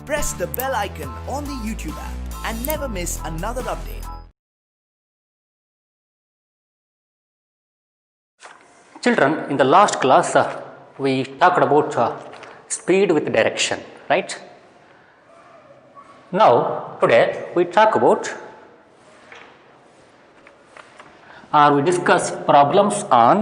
press the bell icon on the YouTube app and never miss another update. Children, in the last class we talked about speed with direction, right? Now today we talk about we discuss problems on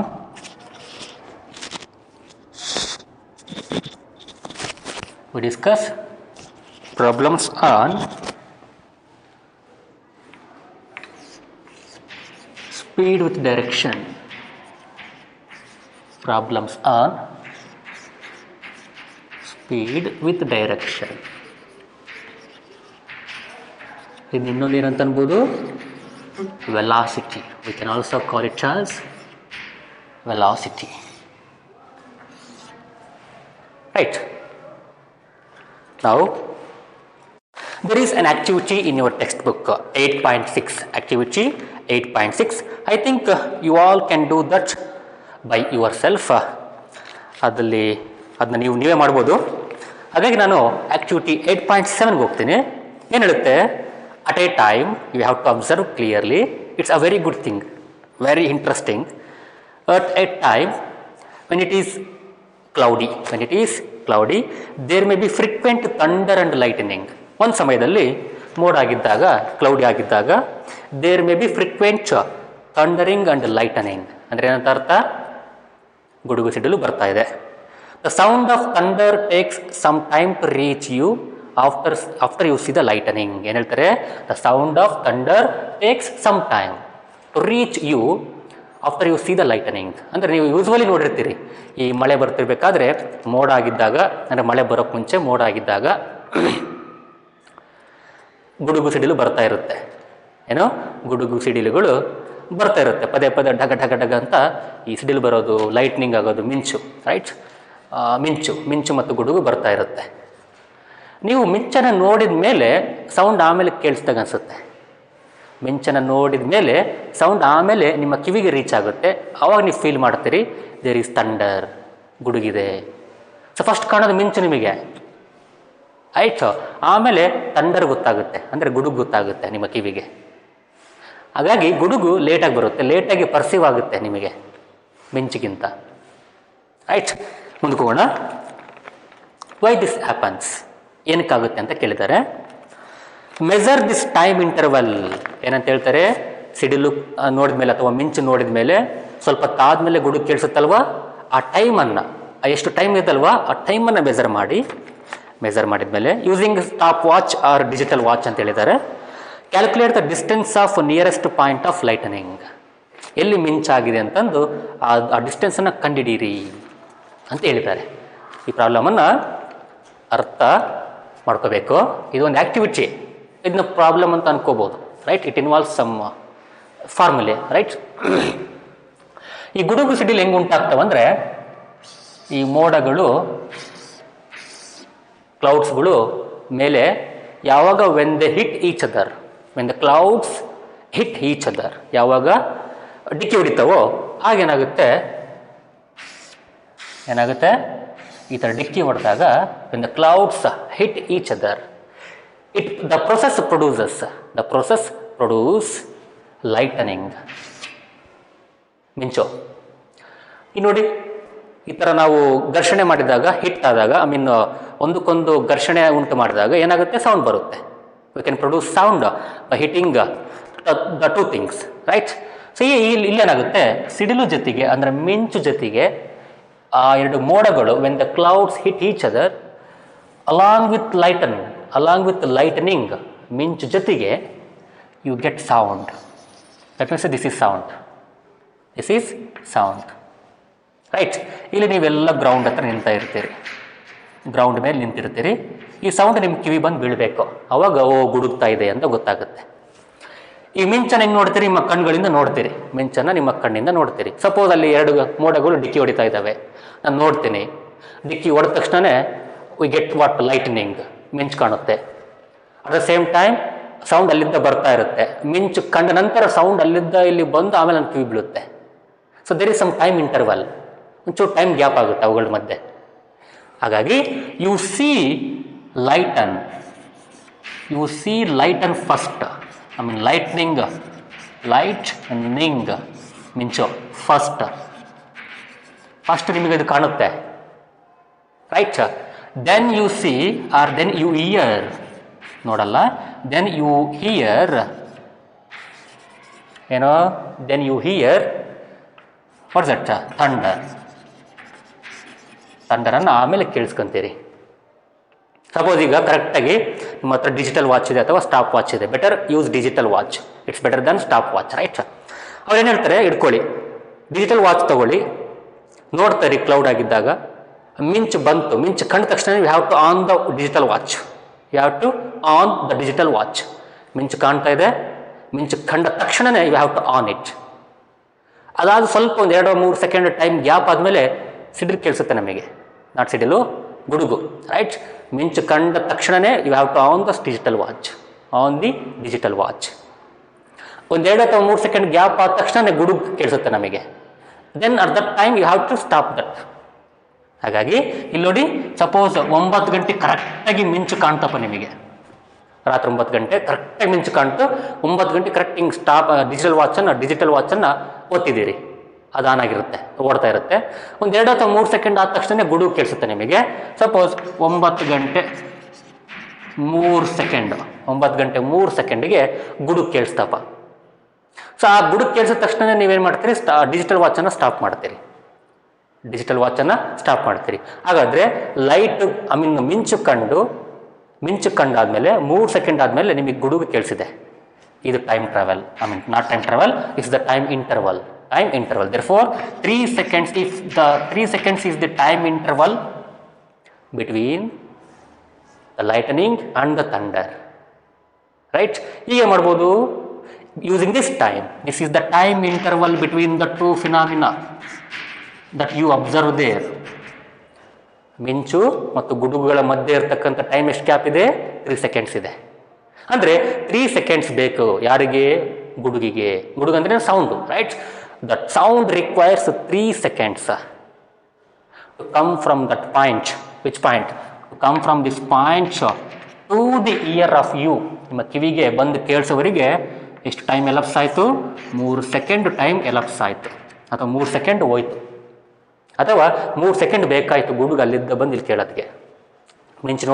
speed with direction. Problems on speed with direction. ಇನ್ನೊಂದು ಏನಂತ ಅನ್ಬೋದು, velocity. We can also call it as velocity. Right. Now there is an activity in your textbook 8.6, activity 8.6. I think you all can do that by yourself. ಅದರಲ್ಲಿ ಅದನ್ನ ನೀವೇ ಮಾಡ್ಬೋದು. ಹಾಗಾಗಿ ನಾನು activity 8.7ಗೆ ಹೋಗ್ತೀನಿ. ಏನು ಹೇಳುತ್ತೆ, at a time you have to observe clearly. It's a very good thing, very interesting. At a time when it is cloudy, there may be frequent thunder and lightning. ಒಂದು ಸಮಯದಲ್ಲಿ ಮೋಡ ಆಗಿದ್ದಾಗ, ಕ್ಲೌಡಿ ಆಗಿದ್ದಾಗ, there may be frequent thundering and lightning. ಅಂದರೆ ಏನಂತ ಅರ್ಥ, ಗುಡುಗು ಸಿಡಿಲು ಬರ್ತಾ ಇದೆ. The sound of thunder takes some time to reach you after you see the lightning. ಏನು ಹೇಳ್ತಾರೆ, the sound of thunder takes some time to reach you after you see the lightning. ಅಂದರೆ ನೀವು ಯೂಸ್ವಲಿ ನೋಡಿರ್ತೀರಿ, ಈ ಮಳೆ ಬರ್ತಿರ್ಬೇಕಾದ್ರೆ ಮೋಡ ಆಗಿದ್ದಾಗ, ಅಂದರೆ ಮಳೆ ಬರೋಕ್ಕೆ ಮುಂಚೆ ಮೋಡ ಆಗಿದ್ದಾಗ ಗುಡುಗು ಸಿಡಿಲು ಬರ್ತಾ ಇರುತ್ತೆ. ಏನೋ ಗುಡುಗು ಸಿಡಿಲುಗಳು ಬರ್ತಾ ಇರುತ್ತೆ, ಪದೇ ಪದೇ ಢಗ ಢಗ ಢಗ ಅಂತ ಈ ಸಿಡಿಲು ಬರೋದು, ಲೈಟ್ನಿಂಗ್ ಆಗೋದು, ಮಿಂಚು, ರೈಟ್? ಮಿಂಚು ಮತ್ತು ಗುಡುಗು ಬರ್ತಾ ಇರುತ್ತೆ. ನೀವು ಮಿಂಚನ್ನು ನೋಡಿದ ಮೇಲೆ ಸೌಂಡ್ ಆಮೇಲೆ ಕೇಳಿಸ್ದಾಗ ಅನಿಸುತ್ತೆ. ಮಿಂಚನ್ನು ನೋಡಿದ ಮೇಲೆ ಸೌಂಡ್ ಆಮೇಲೆ ನಿಮ್ಮ ಕಿವಿಗೆ ರೀಚ್ ಆಗುತ್ತೆ. ಆವಾಗ ನೀವು ಫೀಲ್ ಮಾಡ್ತೀರಿ ದೇರ್ ಈಸ್ ಥಂಡರ್, ಗುಡುಗಿದೆ. ಸೊ ಫಸ್ಟ್ ಕಾಣೋದು ಮಿಂಚು ನಿಮಗೆ, ಆಯಿತು. ಆಮೇಲೆ ಥಂಡರ್ ಗೊತ್ತಾಗುತ್ತೆ, ಅಂದರೆ ಗುಡುಗು ಗೊತ್ತಾಗುತ್ತೆ ನಿಮ್ಮ ಕಿವಿಗೆ. ಹಾಗಾಗಿ ಗುಡುಗು ಲೇಟಾಗಿ ಬರುತ್ತೆ, ಲೇಟಾಗಿ ಪರ್ಸೀವ್ ಆಗುತ್ತೆ ನಿಮಗೆ ಮಿಂಚಿಗಿಂತ. ರೈಟ್, ಮುಂದಕ್ಕೆ ಹೋಗೋಣ. ವೈ ದಿಸ್ ಹ್ಯಾಪನ್ಸ್, ಏನಕ್ಕಾಗುತ್ತೆ ಅಂತ ಕೇಳಿದ್ದಾರೆ. Measure this time interval. ಏನಂತ ಹೇಳ್ತಾರೆ, ಸಿಡಿಲು ನೋಡಿದ ಮೇಲೆ ಅಥವಾ ಮಿಂಚು ನೋಡಿದ ಮೇಲೆ ಸ್ವಲ್ಪ ತಾದ್ಮೇಲೆ ಗುಡುಗು ಕೇಳಿಸುತ್ತಲ್ವ, ಆ ಟೈಮನ್ನು, ಎಷ್ಟು ಟೈಮ್ ಇದಲ್ವಾ ಆ ಟೈಮನ್ನು ಮೆಜರ್ ಮಾಡಿದ್ಮೇಲೆ using stop watch or digital watch ಅಂತ ಹೇಳಿದ್ದಾರೆ. Calculate the distance of nearest point of lightning. ಎಲ್ಲಿ ಮಿಂಚಾಗಿದೆ ಅಂತಂದು ಆ ಡಿಸ್ಟೆನ್ಸನ್ನು ಕಂಡುಹಿಡೀರಿ ಅಂತ ಹೇಳಿದ್ದಾರೆ. ಈ ಪ್ರಾಬ್ಲಮನ್ನು ಅರ್ಥ ಮಾಡ್ಕೋಬೇಕು. ಇದೊಂದು ಆ್ಯಕ್ಟಿವಿಟಿ, ಇದನ್ನ ಪ್ರಾಬ್ಲಮ್ ಅಂತ ಅನ್ಕೋಬೋದು, right? It involves some formulae, right? ಈ ಗುಡುಗು ಸಿಡಿಲು ಹೆಂಗೆ ಉಂಟಾಗ್ತವಂದರೆ, ಈ ಮೋಡಗಳು, ಕ್ಲೌಡ್ಸ್ಗಳು ಮೇಲೆ ಯಾವಾಗ when the clouds hit each other, ಯಾವಾಗ ಡಿಕ್ಕಿ ಹೊಡಿತಾವೋ ಆಗೇನಾಗುತ್ತೆ, ಈ ಥರ ಡಿಕ್ಕಿ ಹೊಡೆದಾಗ when the clouds hit each other, the process produce lightning, ಮಿಂಚು. ಈ ನೋಡಿ, ಈ ಥರ ನಾವು ಘರ್ಷಣೆ ಮಾಡಿದಾಗ, ಹಿಟ್ ಆದಾಗ, ಒಂದಕ್ಕೊಂದು ಘರ್ಷಣೆ ಉಂಟು ಮಾಡಿದಾಗ ಏನಾಗುತ್ತೆ, ಸೌಂಡ್ ಬರುತ್ತೆ. We can produce sound by hitting the two things, right? So ಇಲ್ಲೇನಾಗುತ್ತೆ, ಸಿಡಿಲು ಜೊತೆಗೆ, ಅಂದರೆ ಮಿಂಚು ಜೊತೆಗೆ ಆ ಎರಡು ಮೋಡಗಳು, when the clouds hit each other along with lightning, ಮಿಂಚು ಜೊತೆಗೆ you get sound. That means this is sound, right? ಇಲ್ಲಿ ನೀವೆಲ್ಲ ಗ್ರೌಂಡ್ ಹತ್ರ ಗ್ರೌಂಡ್ ಮೇಲೆ ನಿಂತಿರ್ತೀರಿ. ಈ ಸೌಂಡ್ ನಿಮ್ಮ ಕಿವಿ ಬಂದು ಬೀಳಬೇಕು, ಅವಾಗ ಗುಡುಗ್ತಾ ಇದೆ ಅಂತ ಗೊತ್ತಾಗುತ್ತೆ. ಈ ಮಿಂಚನ್ನು ಹೆಂಗೆ ನೋಡ್ತೀರಿ, ನಿಮ್ಮ ಕಣ್ಗಳಿಂದ ನೋಡ್ತೀರಿ, ಮಿಂಚನ್ನು ನಿಮ್ಮ ಕಣ್ಣಿಂದ ನೋಡ್ತೀರಿ. ಸಪೋಸ್ ಅಲ್ಲಿ ಎರಡು ಮೋಡಗಳು ಡಿಕ್ಕಿ ಹೊಡಿತಾ ಇದ್ದಾವೆ, ನಾನು ನೋಡ್ತೀನಿ. ಡಿಕ್ಕಿ ಹೊಡೆದ ತಕ್ಷಣವೇ ವಿ ಗೆಟ್ ವಾಟ್, ಲೈಟ್ನಿಂಗ್, ಮಿಂಚು ಕಾಣುತ್ತೆ. At the same time sound ಅಲ್ಲಿಂದ ಬರ್ತಾ ಇರುತ್ತೆ. ಮಿಂಚು ಕಂಡ ನಂತರ ಸೌಂಡ್ ಅಲ್ಲಿಂದ ಇಲ್ಲಿ ಬಂದು ಆಮೇಲೆ ನನ್ನ ಕಿವಿ ಬೀಳುತ್ತೆ. So there is some time interval, ಒಂಚೂರು ಟೈಮ್ ಗ್ಯಾಪ್ ಆಗುತ್ತೆ ಅವುಗಳ ಮಧ್ಯೆ. ಹಾಗಾಗಿ you see lighten. You see lighten first. I mean lightning ಮಿಂಚು ಫಸ್ಟ್ ನಿಮಗೆ ಅದು ಕಾಣುತ್ತೆ, right. Then you see or then you hear, ನೋಡಲ್ಲ, ದೆನ್ ಯು ಹಿಯರ್ ಏನೋ, then you hear what's that ಥಂಡರನ್ನು ಆಮೇಲೆ ಕೇಳಿಸ್ಕೊಂತೀರಿ. ಸಪೋಸ್ ಈಗ ಕರೆಕ್ಟಾಗಿ ನಿಮ್ಮ ಹತ್ರ ಡಿಜಿಟಲ್ ವಾಚ್ ಇದೆ ಅಥವಾ ಸ್ಟಾಪ್ ವಾಚ್ ಇದೆ, better use digital watch, it's better than stop watch, right. ಅವ್ರೇನು ಹೇಳ್ತಾರೆ, ಇಟ್ಕೊಳ್ಳಿ ಡಿಜಿಟಲ್ ವಾಚ್ ತೊಗೊಳ್ಳಿ, ನೋಡ್ತಾರೆ ಕ್ಲೌಡ್ ಆಗಿದ್ದಾಗ ಮಿಂಚು ಬಂತು, ಮಿಂಚು ಕಂಡ ತಕ್ಷಣ you have to on the digital watch, you have to on the digital watch. ಮಿಂಚು ಕಾಣ್ತಾ ಇದೆ, ಮಿಂಚು ಕಂಡ ತಕ್ಷಣವೇ you have to on it. ಅದಾದ ಸ್ವಲ್ಪ ಒಂದು 2-3 ಸೆಕೆಂಡ್ ಟೈಮ್ ಗ್ಯಾಪ್ ಆದಮೇಲೆ ಸಿಡಿಲು ಕೇಳಿಸುತ್ತೆ ನಮಗೆ, ನಾಟ್ ಸಿಡಿಲು, ಗುಡುಗು, ರೈಟ್. ಮಿಂಚು ಕಂಡ ತಕ್ಷಣವೇ you have to on the digital watch, on the digital watch. ಒಂದು 2 ಅಥವಾ 3 ಸೆಕೆಂಡ್ ಗ್ಯಾಪ್ ಆದ ತಕ್ಷಣ ಗುಡುಗು ಕೇಳಿಸುತ್ತೆ ನಮಗೆ, then at that time you have to stop that. ಹಾಗಾಗಿ ಇಲ್ಲಿ ನೋಡಿ, ಸಪೋಸ್ 9 ಗಂಟೆ ಕರೆಕ್ಟಾಗಿ ಮಿಂಚು ಕಾಣ್ತಪ್ಪ ನಿಮಗೆ, ರಾತ್ರಿ 9 ಗಂಟೆ ಕರೆಕ್ಟಾಗಿ ಮಿಂಚು ಕಾಣ್ತು, 9 ಗಂಟೆ ಕರೆಕ್ಟ್ ಹಿಂಗೆ ಸ್ಟಾಪ್ ಡಿಜಿಟಲ್ ವಾಚನ್ನು ಒತ್ತಿದ್ದೀರಿ, ಅದು ಆನ್ ಆಗಿರುತ್ತೆ, ಓಡ್ತಾ ಇರುತ್ತೆ. ಒಂದು 2 ಅಥವಾ 3 ಸೆಕೆಂಡ್ ಆದ ತಕ್ಷಣ ಗುಡುಗು ಕೇಳಿಸುತ್ತೆ ನಿಮಗೆ. ಸಪೋಸ್ 9 ಗಂಟೆ 3 ಸೆಕೆಂಡಿಗೆ ಗುಡುಗು ಕೇಳಿಸ್ತಪ್ಪ. ಸೊ ಆ ಗುಡುಗು ಕೇಳಿಸಿದ ತಕ್ಷಣ ನೀವೇನು ಮಾಡ್ತೀರಿ, ಡಿಜಿಟಲ್ ವಾಚನ್ನು ಸ್ಟಾಪ್ ಮಾಡ್ತೀರಿ, ಹಾಗಾದರೆ ಲೈಟ್ ಮಿಂಚು ಕಂಡಾದ್ಮೇಲೆ 3 ಸೆಕೆಂಡ್ ಆದಮೇಲೆ ನಿಮಗೆ ಗುಡುಗು ಕೇಳಿಸಿದೆ, ಇದು time travel, not time travel, it's the time interval. Therefore 3 seconds is the time interval between the lightning and the thunder, right. ಹೀಗೆ ಮಾಡ್ಬೋದು using this time. This is the time interval between the two phenomena that you observe there. ಮಿಂಚು ಮತ್ತು ಗುಡುಗುಗಳ ಮಧ್ಯೆ ಇರತಕ್ಕಂಥ time ಎಷ್ಟು gap ಇದೆ, 3 seconds ಇದೆ. ಅಂದರೆ 3 ಸೆಕೆಂಡ್ಸ್ ಬೇಕು ಯಾರಿಗೆ, ಗುಡುಗಿಗೆ. ಗುಡುಗು ಅಂದರೆ sound, right. That sound requires 3 seconds to come from that point. Which point? To come from this point to the ear of you. ನಿಮ್ಮ ಕಿವಿಗೆ ಬಂದು ಕೇಳಿಸೋವರೆಗೆ ಎಷ್ಟು ಟೈಮ್ ಎಲಪ್ಸ್ ಆಯಿತು, 3 ಸೆಕೆಂಡ್ ಟೈಮ್ ಎಲಪ್ಸ್ ಆಯಿತು, ಅಥವಾ 3 ಸೆಕೆಂಡ್ ಹೋಯ್ತು, ಅಥವಾ 3 ಸೆಕೆಂಡ್ ಬೇಕಾಯಿತು ಗುಡುಗು ಅಲ್ಲಿದ್ದ ಬಂದು ಇಲ್ಲಿ ಕೇಳೋದಕ್ಕೆ. ಮಿಂಚು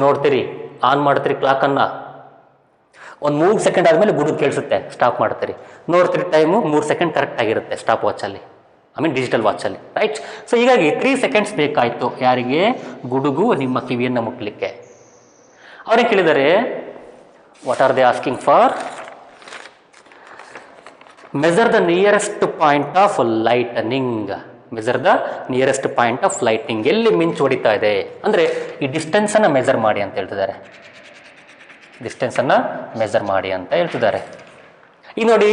ನೋಡ್ತೀರಿ, ಆನ್ ಮಾಡ್ತೀರಿ ಕ್ಲಾಕನ್ನು, ಒಂದು 3 ಸೆಕೆಂಡ್ ಆದಮೇಲೆ ಗುಡುಗು ಕೇಳಿಸುತ್ತೆ, ಸ್ಟಾಪ್ ಮಾಡ್ತೀರಿ, ನೋಡ್ತೀರಿ ಟೈಮು 3 ಸೆಕೆಂಡ್ ಕರೆಕ್ಟ್ ಆಗಿರುತ್ತೆ ಸ್ಟಾಪ್ ವಾಚಲ್ಲಿ, ಡಿಜಿಟಲ್ ವಾಚಲ್ಲಿ, ರೈಟ್. ಸೊ ಹೀಗಾಗಿ 3 ಸೆಕೆಂಡ್ಸ್ ಬೇಕಾಯಿತು ಯಾರಿಗೆ, ಗುಡುಗು ನಿಮ್ಮ ಕಿವಿಯನ್ನು ಮುಟ್ಟಲಿಕ್ಕೆ. ಅವರೇ ಕೇಳಿದರೆ, what are they asking for? Measure the nearest point of lightning. ಎಲ್ಲಿ ಮಿಂಚು ಹೊಡಿತಾ ಇದೆ ಅಂದರೆ ಈ ಡಿಸ್ಟೆನ್ಸನ್ನು ಮೆಜರ್ ಮಾಡಿ ಅಂತ ಹೇಳ್ತಿದ್ದಾರೆ. ಈಗ ನೋಡಿ,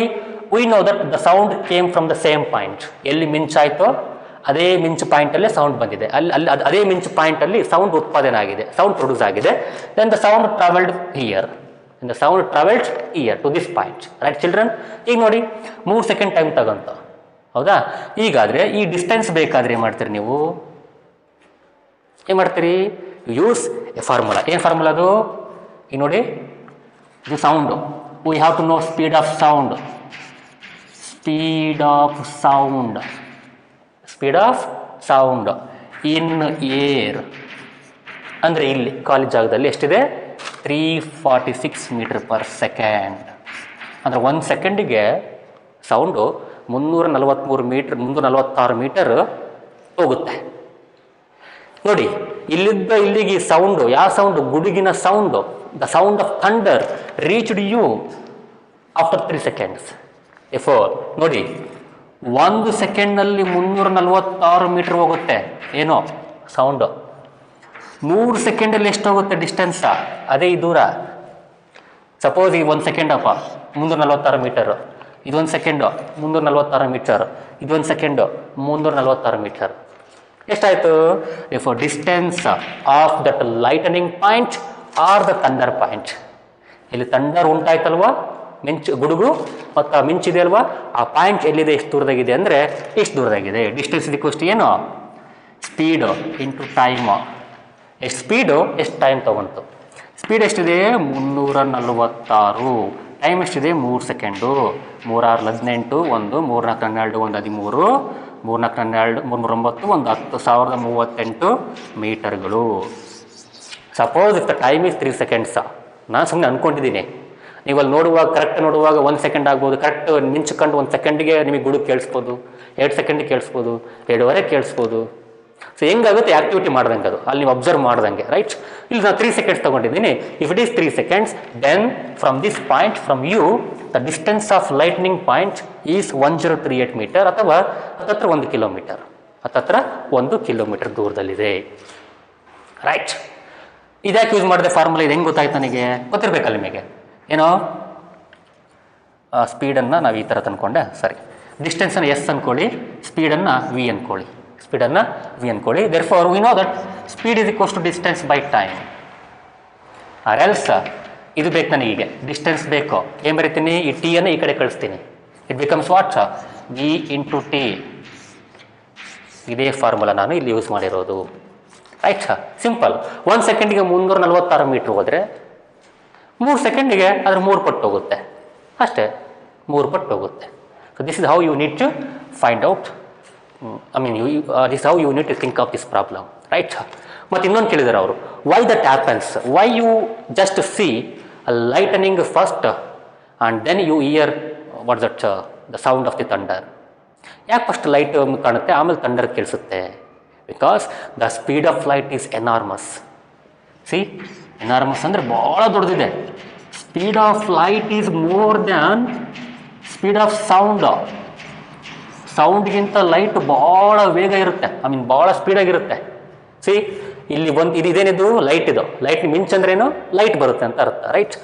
V know that the sound came from the same point. ಎಲ್ಲಿ ಮಿಂಚಾಯಿತೋ ಅದೇ ಮಿಂಚು ಪಾಯಿಂಟಲ್ಲೇ ಸೌಂಡ್ ಬಂದಿದೆ, ಅದೇ ಮಿಂಚು ಪಾಯಿಂಟಲ್ಲಿ ಸೌಂಡ್ ಉತ್ಪಾದನೆ ಆಗಿದೆ, ಸೌಂಡ್ ಪ್ರೊಡ್ಯೂಸ್ ಆಗಿದೆ. Then the sound travelled here to this point, right children. ಈಗ ನೋಡಿ 3 ಸೆಕೆಂಡ್ ಟೈಮ್ ತಗೊಂತ, ಹೌದಾ? ಈಗಾದರೆ ಈ ಡಿಸ್ಟೆನ್ಸ್ ಬೇಕಾದರೆ ಏನು ಮಾಡ್ತೀರಿ, ಯೂಸ್ ಎ ಫಾರ್ಮುಲಾ. ಏನು ಫಾರ್ಮುಲಾ ಅದು? ಈಗ ನೋಡಿ, ಇದು sound, we have to know speed of sound in air. ಅಂದರೆ ಇಲ್ಲಿ ಖಾಲಿ ಜಾಗದಲ್ಲಿ ಎಷ್ಟಿದೆ, 346 ಮೀಟರ್ ಪರ್ ಸೆಕೆಂಡ್. ಅಂದರೆ 1 ಸೆಕೆಂಡಿಗೆ ಸೌಂಡು 346 ಮೀಟರ್ ಹೋಗುತ್ತೆ. ನೋಡಿ, ಇಲ್ಲಿಗೆ ಸೌಂಡು, ಯಾವ ಸೌಂಡು? ಗುಡುಗಿನ sound, the sound of thunder reached you after 3 seconds. ನೋಡಿ, 1 ಸೆಕೆಂಡ್ನಲ್ಲಿ 346 ಮೀಟರ್ ಹೋಗುತ್ತೆ ಏನೋ ಸೌಂಡು. 3 ಸೆಕೆಂಡಲ್ಲಿ ಎಷ್ಟು ಹೋಗುತ್ತೆ ಡಿಸ್ಟೆನ್ಸ? ಅದೇ ಈ ದೂರ. ಸಪೋಸ್ ಈ 1 ಸೆಕೆಂಡಪ್ಪ 346 ಮೀಟರು, ಇದೊಂದು ಸೆಕೆಂಡು 346 ಮೀಟರ್, ಇದೊಂದು ಸೆಕೆಂಡು 346 ಮೀಟರ್. ಎಷ್ಟಾಯಿತು? Distance of that lightning point are the thunder point. ಇಲ್ಲಿ ಥಂಡರ್ ಉಂಟಾಯ್ತಲ್ವಾ, ಗುಡುಗು ಮತ್ತು ಮಿಂಚಿದೆ ಅಲ್ವಾ, ಆ ಪಾಯಿಂಟ್ ಎಲ್ಲಿದೆ, ಎಷ್ಟು ದೂರದಾಗಿದೆ ಅಂದರೆ ಇಷ್ಟು ದೂರದಾಗಿದೆ. ಡಿಸ್ಟೆನ್ಸ್ ಇದಕ್ಕೋಷ್ಟು ಏನು, ಸ್ಪೀಡು ಇಂಟು ಟೈಮು ಎಷ್ಟು ಸ್ಪೀಡು, ಎಷ್ಟು ಟೈಮ್ ತೊಗೊಂತು. ಸ್ಪೀಡ್ ಎಷ್ಟಿದೆ 346, ಟೈಮ್ ಎಷ್ಟಿದೆ 3 ಸೆಕೆಂಡು. 3 6 18, 1 3 4 12, 1 13, 3 4 12, 3 9, 1 10,038 ಮೀಟರ್ಗಳು. Suppose if the time is 3 seconds, ನಾನು ಸುಮ್ಮನೆ ಅಂದ್ಕೊಂಡಿದ್ದೀನಿ. ನೀವು ಅಲ್ಲಿ ನೋಡುವಾಗ, ಕರೆಕ್ಟ್ ನೋಡುವಾಗ 1 ಸೆಕೆಂಡ್ ಆಗ್ಬೋದು, ಕರೆಕ್ಟ್ ಮಿಂಚ್ಕೊಂಡು 1 ಸೆಕೆಂಡಿಗೆ ನಿಮಗೆ ಗುಡುಗು ಕೇಳಿಸ್ಬೋದು, 2 ಸೆಕೆಂಡಿಗೆ ಕೇಳಿಸ್ಬೋದು, 2.5 ಕೇಳಿಸ್ಬೋದು. ಸೊ ಹೆಂಗಾಗುತ್ತೆ ಆ್ಯಕ್ಟಿವಿಟಿ ಮಾಡ್ದಂಗೆ ಅದು, ಅಲ್ಲಿ ನೀವು ಅಬ್ಸರ್ವ್ ಮಾಡ್ದಂಗೆ, ರೈಟ್. ಇಲ್ಲಿ ನಾನು 3 ಸೆಕೆಂಡ್ಸ್ ತೊಗೊಂಡಿದ್ದೀನಿ. If it is 3 seconds, then from this point, from you, the distance of lightning point is 1038 metre, ಅಥವಾ ಹತ್ತತ್ರ 1 ಕಿಲೋಮೀಟರ್, ಹತ್ತತ್ರ 1 ಕಿಲೋಮೀಟರ್ ದೂರದಲ್ಲಿದೆ, ರೈಟ್. ಇದ್ಯಾಕೆ ಯೂಸ್ ಮಾಡಿದೆ ಫಾರ್ಮುಲಾ? ಇದು ಹೆಂಗೆ ಗೊತ್ತಾಯ್ತು ನನಗೆ? ಗೊತ್ತಿರಬೇಕಲ್ಲ ನಿಮಗೆ. ಏನೋ ಸ್ಪೀಡನ್ನು ನಾವು ಈ ಥರ ತಂದ್ಕೊಂಡೆ, ಸರಿ. ಡಿಸ್ಟೆನ್ಸನ್ನು ಎಸ್ ಅಂದ್ಕೊಳ್ಳಿ, ಸ್ಪೀಡನ್ನು ವಿ ಅಂದ್ಕೊಳ್ಳಿ, ಸ್ಪೀಡನ್ನು ವಿ ಅಂದ್ಕೊಳ್ಳಿ. Therefore we know that speed is equals to distance by time. Or else ಇದು ಬೇಕು ನನಗೀಗ, ಡಿಸ್ಟೆನ್ಸ್ ಬೇಕು. ಏನು ಬರೀತೀನಿ? ಈ ಟಿ ಅನ್ನು ಈ ಕಡೆ ಕಳಿಸ್ತೀನಿ. It becomes what? V into t. ಇದೇ ಫಾರ್ಮುಲಾ ನಾನು ಇಲ್ಲಿ ಯೂಸ್ ಮಾಡಿರೋದು, ರೈಟ್. ಸಿಂಪಲ್. 1 ಸೆಕೆಂಡಿಗೆ 346 ಮೀಟ್ರ್ ಹೋದರೆ 3 ಸೆಕೆಂಡಿಗೆ ಅದ್ರ 3 ಪಟ್ಟು ಹೋಗುತ್ತೆ, ಅಷ್ಟೇ, 3 ಪಟ್ಟು ಹೋಗುತ್ತೆ. So this is how you need to find out, this how you need to think of this problem, right. ಮತ್ತು ಇನ್ನೊಂದು ಕೇಳಿದ್ದಾರೆ ಅವರು, why that happens, why you just see lightning first and then you hear what that the sound of the thunder. ಯಾಕೆ first light ಕಾಣುತ್ತೆ ಆಮೇಲೆ thunder ಕೇಳಿಸುತ್ತೆ? Because the speed of light is enormous. See, enormous ಅಂದರೆ ಭಾಳ ದೊಡ್ಡದಿದೆ. Speed of light is more than speed of sound. ಸೌಂಡ್ಗಿಂತ light ಭಾಳ ವೇಗ ಇರುತ್ತೆ, ಭಾಳ ಸ್ಪೀಡಾಗಿರುತ್ತೆ. ಸಿ, ಇಲ್ಲಿ ಇದೇನಿದು ಲೈಟ್, ಇದು ಲೈಟ್ ಮಿಂಚಂದ್ರೇನು? ಲೈಟ್ ಬರುತ್ತೆ ಅಂತ ಅರ್ಥ, ರೈಟ್.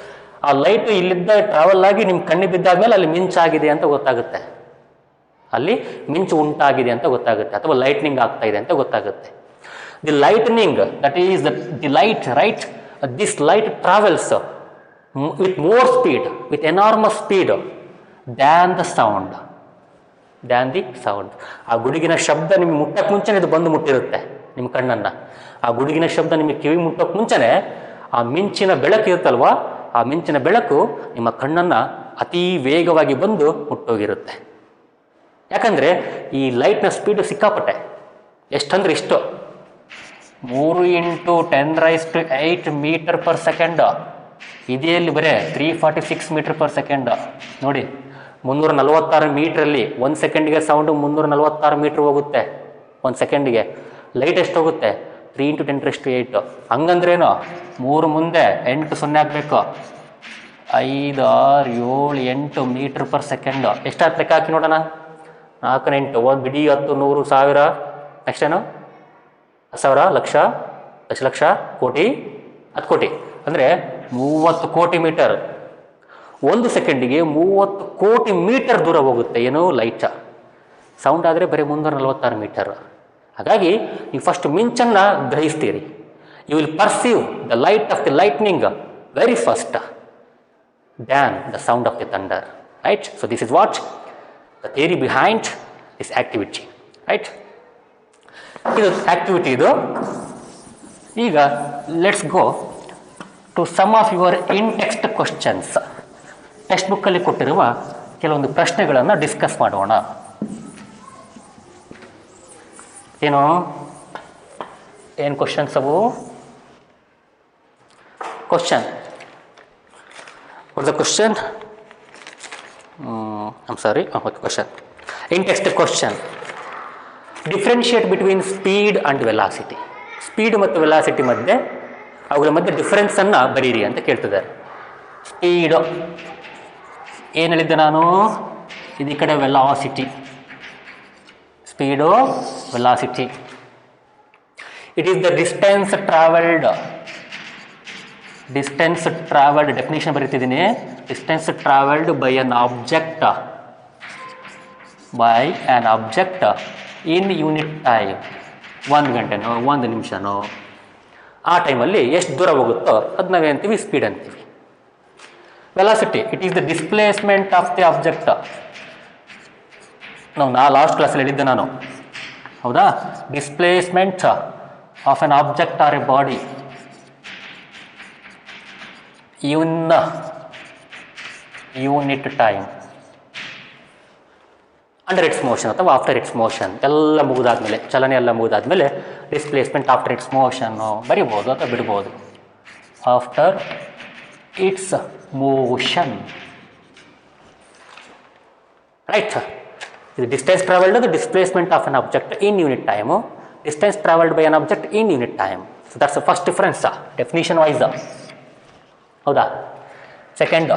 ಆ ಲೈಟ್ ಇಲ್ಲಿದ್ದ ಟ್ರಾವೆಲ್ ಆಗಿ ನಿಮ್ಮ ಕಣ್ಣಿಗೆ ಬಿದ್ದಾದ್ಮೇಲೆ ಅಲ್ಲಿ ಮಿಂಚಾಗಿದೆ ಅಂತ ಗೊತ್ತಾಗುತ್ತೆ, ಅಲ್ಲಿ ಮಿಂಚು ಉಂಟಾಗಿದೆ ಅಂತ ಗೊತ್ತಾಗುತ್ತೆ, ಅಥವಾ ಲೈಟ್ನಿಂಗ್ ಆಗ್ತಾ ಇದೆ ಅಂತ ಗೊತ್ತಾಗುತ್ತೆ. The lightning, that is the light, right. This light travels with more speed, with enormous speed than the sound, than the sound. ಆ ಗುಡುಗಿನ ಶಬ್ದ ನಿಮಗೆ ಮುಟ್ಟಕ್ಕೆ ಮುಂಚೆನೇ ಇದು ಬಂದು ಮುಟ್ಟಿರುತ್ತೆ ನಿಮ್ಮ ಕಣ್ಣನ್ನು. ಆ ಗುಡುಗಿನ ಶಬ್ದ ನಿಮಗೆ ಕಿವಿ ಮುಟ್ಟೋಕ್ಕೆ ಮುಂಚೆನೇ ಆ ಮಿಂಚಿನ ಬೆಳಕು ಇರುತ್ತಲ್ವ, ಆ ಮಿಂಚಿನ ಬೆಳಕು ನಿಮ್ಮ ಕಣ್ಣನ್ನು ಅತೀ ವೇಗವಾಗಿ ಬಂದು ಮುಟ್ಟೋಗಿರುತ್ತೆ. ಯಾಕಂದರೆ ಈ ಲೈಟ್ನ ಸ್ಪೀಡು ಸಿಕ್ಕಾಪಟ್ಟೆ. ಎಷ್ಟಂದ್ರೆ ಇಷ್ಟು, 3 × 10⁸ ಮೀಟರ್ ಪರ್ ಸೆಕೆಂಡ್. ಇದೆಯಲ್ಲಿ ಬರೇ 346 ಮೀಟರ್ ಪರ್ ಸೆಕೆಂಡ್. ನೋಡಿ, 346 ಮೀಟ್ರಲ್ಲಿ 1 ಸೆಕೆಂಡಿಗೆ ಸೌಂಡು 346 ಮೀಟ್ರ್ ಹೋಗುತ್ತೆ 1 ಸೆಕೆಂಡಿಗೆ. ಲೈಟ್ ಎಷ್ಟು ಹೋಗುತ್ತೆ? 3 × 10⁸. ಹಂಗಂದ್ರೇನು? 3 ಮುಂದೆ 8 0 ಆಗಬೇಕು. 5 6 7 8 ಮೀಟ್ರ್ ಪರ್ ಸೆಕೆಂಡ್. ಎಷ್ಟಾದ ಲೆಕ್ಕ ಹಾಕಿ ನೋಡೋಣ. 4 8 1 ಬಿಡಿ 10 100 1000. ನೆಕ್ಸ್ಟ್ ಏನು? 10,000, ಲಕ್ಷ, ದಶಲಕ್ಷ, ಕೋಟಿ, 10 ಕೋಟಿ. ಅಂದರೆ 30 ಕೋಟಿ ಮೀಟರ್. 1 ಸೆಕೆಂಡಿಗೆ 30 ಕೋಟಿ ಮೀಟರ್ ದೂರ ಹೋಗುತ್ತೆ. ಏನು? ಲೈಟ್. ಸೌಂಡ್ ಆದರೆ ಬರೀ 346 ಮೀಟರ್. ಹಾಗಾಗಿ ನೀವು ಫಸ್ಟ್ ಮಿಂಚನ್ನು ಗ್ರಹಿಸ್ತೀರಿ. You will perceive the light of the lightning very first than the sound of the thunder, right. So this is what the theory behind this activity, right. ಇದು activity ಇದು. ಈಗ let's go to some of your in text questions. Text ಬುಕ್ಕಲ್ಲಿ ಕೊಟ್ಟಿರುವ ಕೆಲವೊಂದು ಪ್ರಶ್ನೆಗಳನ್ನು discuss ಮಾಡೋಣ. ಏನು questions ಅವು? Question, what the question? I'm sorry, question. In text question, differentiate between speed and velocity. Speed ಮತ್ತು ವೆಲಾಸಿಟಿ ಮಧ್ಯೆ, ಅವುಗಳ ಮಧ್ಯೆ ಡಿಫ್ರೆನ್ಸನ್ನು ಬರೀರಿ ಅಂತ ಕೇಳ್ತಿದ್ದಾರೆ. ಸ್ಪೀಡು ಏನು ಹೇಳಿದ್ದೆ ನಾನು? ಇದು ಈ ಕಡೆ velocity. Speed, velocity. It is the distance travelled. Distance travelled definition ಬರೀತಿದ್ದೀನಿ. Distance travelled by an object, by an object in unit time. 1 ಗಂಟೆನೋ 1 ನಿಮಿಷನೋ ಆ ಟೈಮಲ್ಲಿ ಎಷ್ಟು ದೂರ ಹೋಗುತ್ತೋ ಅದು ನಾವೇಂತೀವಿ ಸ್ಪೀಡ್ ಅಂತೀವಿ. Velocity, it is the displacement of the object. ನಾ ಲಾಸ್ಟ್ ಕ್ಲಾಸಲ್ಲಿ ಹೇಳಿದ್ದೆ ನಾನು, ಹೌದಾ? Displacement of an object or a body in unit time under its motion ಅಥವಾ ಆಫ್ಟರ್ ಇಟ್ಸ್ ಮೋಷನ್. ಎಲ್ಲ ಮುಗಿದಾದ್ಮೇಲೆ, ಚಲನೆ ಎಲ್ಲ ಮುಗಿದಾದ್ಮೇಲೆ ಡಿಸ್ಪ್ಲೇಸ್ಮೆಂಟ್ ಆಫ್ಟರ್ ಇಟ್ಸ್ ಮೋಷನ್ನು ಬರಿಬೋದು ಅಥವಾ ಬಿಡ್ಬೋದು. After its motion, right. ಇದು ಡಿಸ್ಟೆನ್ಸ್ ಟ್ರಾವೆಲ್ಡ್, ಅದು displacement of an object in unit time, distance travelled by an object in unit time. So that's first difference definition wise, ಹೌದಾ. Second,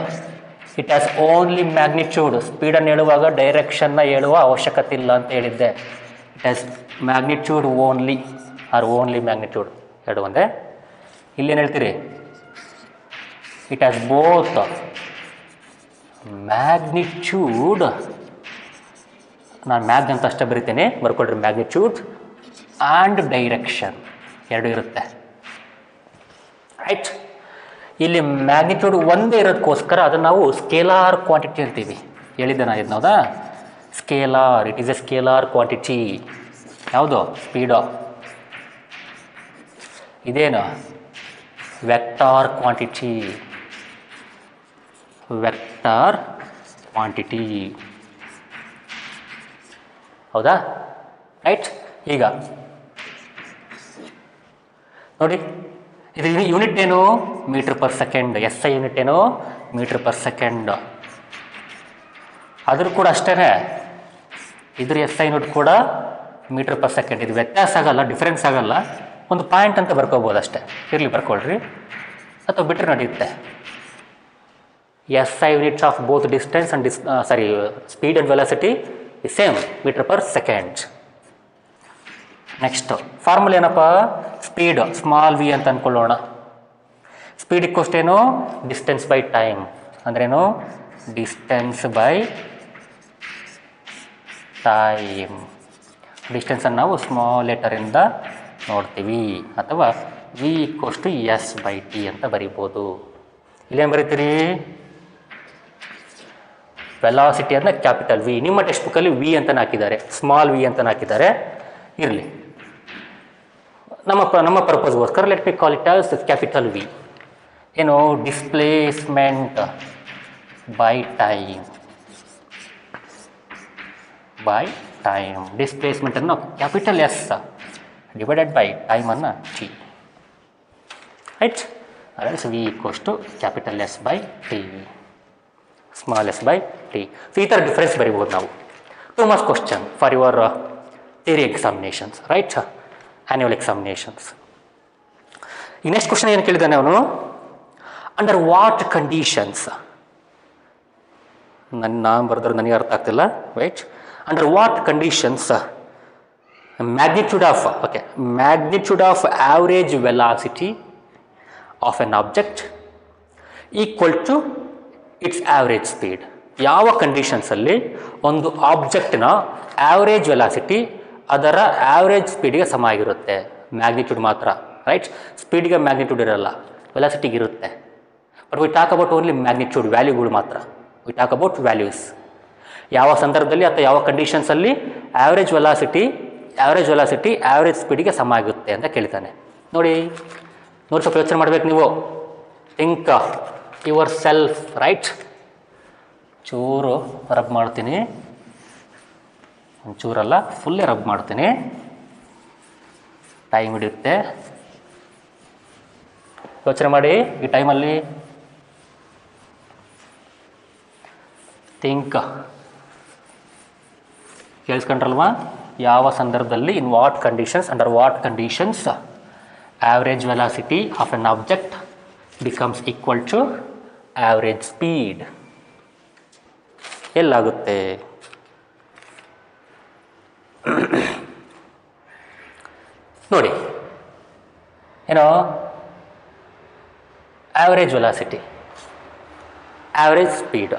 it has only magnitude. ಸ್ಪೀಡನ್ನು ಹೇಳುವಾಗ ಡೈರೆಕ್ಷನ್ನ ಹೇಳುವ ಅವಶ್ಯಕತೆ ಇಲ್ಲ ಅಂತ ಹೇಳಿದ್ದೆ. It has magnitude only or only magnitude ಎರಡು ಒಂದೇ. ಇಲ್ಲೇನು ಹೇಳ್ತೀರಿ? ಇಟ್ ಹ್ಯಾಸ್ ಬೋತ್ ಮ್ಯಾಗ್ನಿಟ್ಯೂಡ್, ನಾನು ಮ್ಯಾಗ್ ಅಂತ ಅಷ್ಟೇ ಬರಿತೇನೆ, ಬರ್ಕೊಳ್ರಿ. ಮ್ಯಾಗ್ನಿಟ್ಯೂಡ್ ಆ್ಯಂಡ್ ಡೈರೆಕ್ಷನ್ ಎರಡು ಇರುತ್ತೆ, ರೈಟ್. ಇಲ್ಲಿ ಮ್ಯಾಗ್ನಿಟ್ಯೂಡ್ ಒಂದೇ ಇರೋದಕ್ಕೋಸ್ಕರ ಅದನ್ನು ನಾವು ಸ್ಕೇಲಾರ್ ಕ್ವಾಂಟಿಟಿ ಅಂತೀವಿ. ಹೇಳಿದ್ದೆ ನಾನು ಇದು, ಹೌದಾ. Scalar, it is a scalar quantity. ಯಾವುದು? ಸ್ಪೀಡು. ಇದೇನು? Vector quantity. ವೆಕ್ಟಾರ್ ಕ್ವಾಂಟಿಟಿ, ಹೌದಾ, ರೈಟ್. ಈಗ ನೋಡಿ, ಇದು ಯೂನಿಟ್ ಏನು? Metre per second. S I unit ಏನು? Metre per second. ಆದರೂ ಕೂಡ ಅಷ್ಟೇ, ಇದ್ರ ಎಸ್ ಐ ಯೂನಿಟ್ ಕೂಡ ಮೀಟ್ರ್ ಪರ್ ಸೆಕೆಂಡ್. ಇದು ವ್ಯತ್ಯಾಸ ಆಗಲ್ಲ, ಡಿಫ್ರೆನ್ಸ್ ಆಗಲ್ಲ. ಒಂದು ಪಾಯಿಂಟ್ ಅಂತ ಬರ್ಕೋಬೋದು ಅಷ್ಟೇ. ಇರಲಿ, ಬರ್ಕೊಳ್ರಿ, ಅಥವಾ ಬಿಟ್ಟರೆ ನಡೆಯುತ್ತೆ. S I units of both distance and speed and velocity is same, metre per second. Next formula ಏನಪ್ಪ? ಸ್ಪೀಡ್ ಸ್ಮಾಲ್ ವಿ ಅಂತ ಅಂದ್ಕೊಳ್ಳೋಣ. ಸ್ಪೀಡ್ ಇಕ್ಕೋಷ್ಟೇನು? Distance by time. ಅಂದ್ರೇನು? Distance by time. ಡಿಸ್ಟೆನ್ಸನ್ನು ನಾವು ಸ್ಮಾಲ್ ಲೆಟರಿಂದ ನೋಡ್ತೀವಿ, ಅಥವಾ ವಿ ಇಕ್ಕೋಷ್ಟು ಎಸ್ ಬೈ ಟಿ ಅಂತ ಬರಿಬೋದು. ಇಲ್ಲೇನು ಬರೀತೀರಿ? ವೆಲಾಸಿಟಿ ಅದನ್ನ ಕ್ಯಾಪಿಟಲ್ ವಿ. ನಿಮ್ಮ ಟೆಕ್ಸ್ಟ್ ಬುಕ್ಕಲ್ಲಿ ವಿ ಅಂತ ಹಾಕಿದ್ದಾರೆ, ಸ್ಮಾಲ್ ವಿ ಅಂತ ಹಾಕಿದ್ದಾರೆ. ಇರಲಿ, ನಮ್ಮ ಪರ್ಪಸ್ಗೋಸ್ಕರ let me call it as capital V. ಏನು? Displacement by time. By time. ಡಿಸ್ಪ್ಲೇಸ್ಮೆಂಟನ್ನು ಕ್ಯಾಪಿಟಲ್ ಎಸ್ ಡಿವೈಡೆಡ್ ಬೈ ಟೈಮನ್ನು ಟಿ, ರೈಟ್. ಅದಕ್ಕೆ V equals to capital S by T, small S by T. So ಈ ಥರ ಡಿಫ್ರೆನ್ಸ್ ಬರಿಬೋದು ನಾವು. 2 marks question for your theory examinations, right, annual examinations. ಈ next question ಏನು ಕೇಳಿದ್ದಾನೆ ಅವನು? ಅಂಡರ್ ವಾಟ್ ಕಂಡೀಷನ್ಸ್, ನಾನು ಬರೆದ್ರೆ ನನಗೆ ಅರ್ಥ ಆಗ್ತಿಲ್ಲ, right. Under what conditions magnitude of average velocity of an object equal to its average speed. ಯಾವ ಕಂಡೀಷನ್ಸಲ್ಲಿ ಒಂದು ಆಬ್ಜೆಕ್ಟ್ನ ಆವ್ರೇಜ್ ವೆಲಾಸಿಟಿ ಅದರ ಆವ್ರೇಜ್ ಸ್ಪೀಡಿಗೆ ಸಮ ಆಗಿರುತ್ತೆ? ಮ್ಯಾಗ್ನಿಟ್ಯೂಡ್ ಮಾತ್ರ, ರೈಟ್. ಸ್ಪೀಡಿಗೆ ಮ್ಯಾಗ್ನಿಟ್ಯೂಡ್ ಇರಲ್ಲ, ವೆಲಾಸಿಟಿಗೆ ಇರುತ್ತೆ. But we talk about only magnitude, ವ್ಯಾಲ್ಯೂಗಳು ಮಾತ್ರ. We talk about values. ಯಾವ ಸಂದರ್ಭದಲ್ಲಿ ಅಥವಾ ಯಾವ ಕಂಡೀಷನ್ಸಲ್ಲಿ ಆವ್ರೇಜ್ ವೆಲಾಸಿಟಿ ಆವ್ರೇಜ್ ಸ್ಪೀಡಿಗೆ ಸಮ ಆಗುತ್ತೆ ಅಂತ ಕೇಳ್ತಾನೆ. ನೋಡಿ ಸ್ವಲ್ಪ ಯೋಚನೆ ಮಾಡಬೇಕು ನೀವು. Think your self, right. ಚೂರು ರಬ್ ಮಾಡ್ತೀನಿ, ಒಂಚೂರಲ್ಲ ಫುಲ್ಲೇ ರಬ್ ಮಾಡ್ತೀನಿ, ಟೈಮ್ ಹಿಡಿಯುತ್ತೆ. ಯೋಚನೆ ಮಾಡಿ ಈ ಟೈಮಲ್ಲಿ. ಥಿಂಕ್, ಕೇಳಿಸ್ಕೊಂಡ್ರಲ್ವಾ? ಯಾವ ಸಂದರ್ಭದಲ್ಲಿ, in what conditions, under what conditions average velocity of an object becomes equal to average speed. ಎಲ್ಲಾಗುತ್ತೆ? ನೋಡಿ, ಏನೋ average velocity, average speed,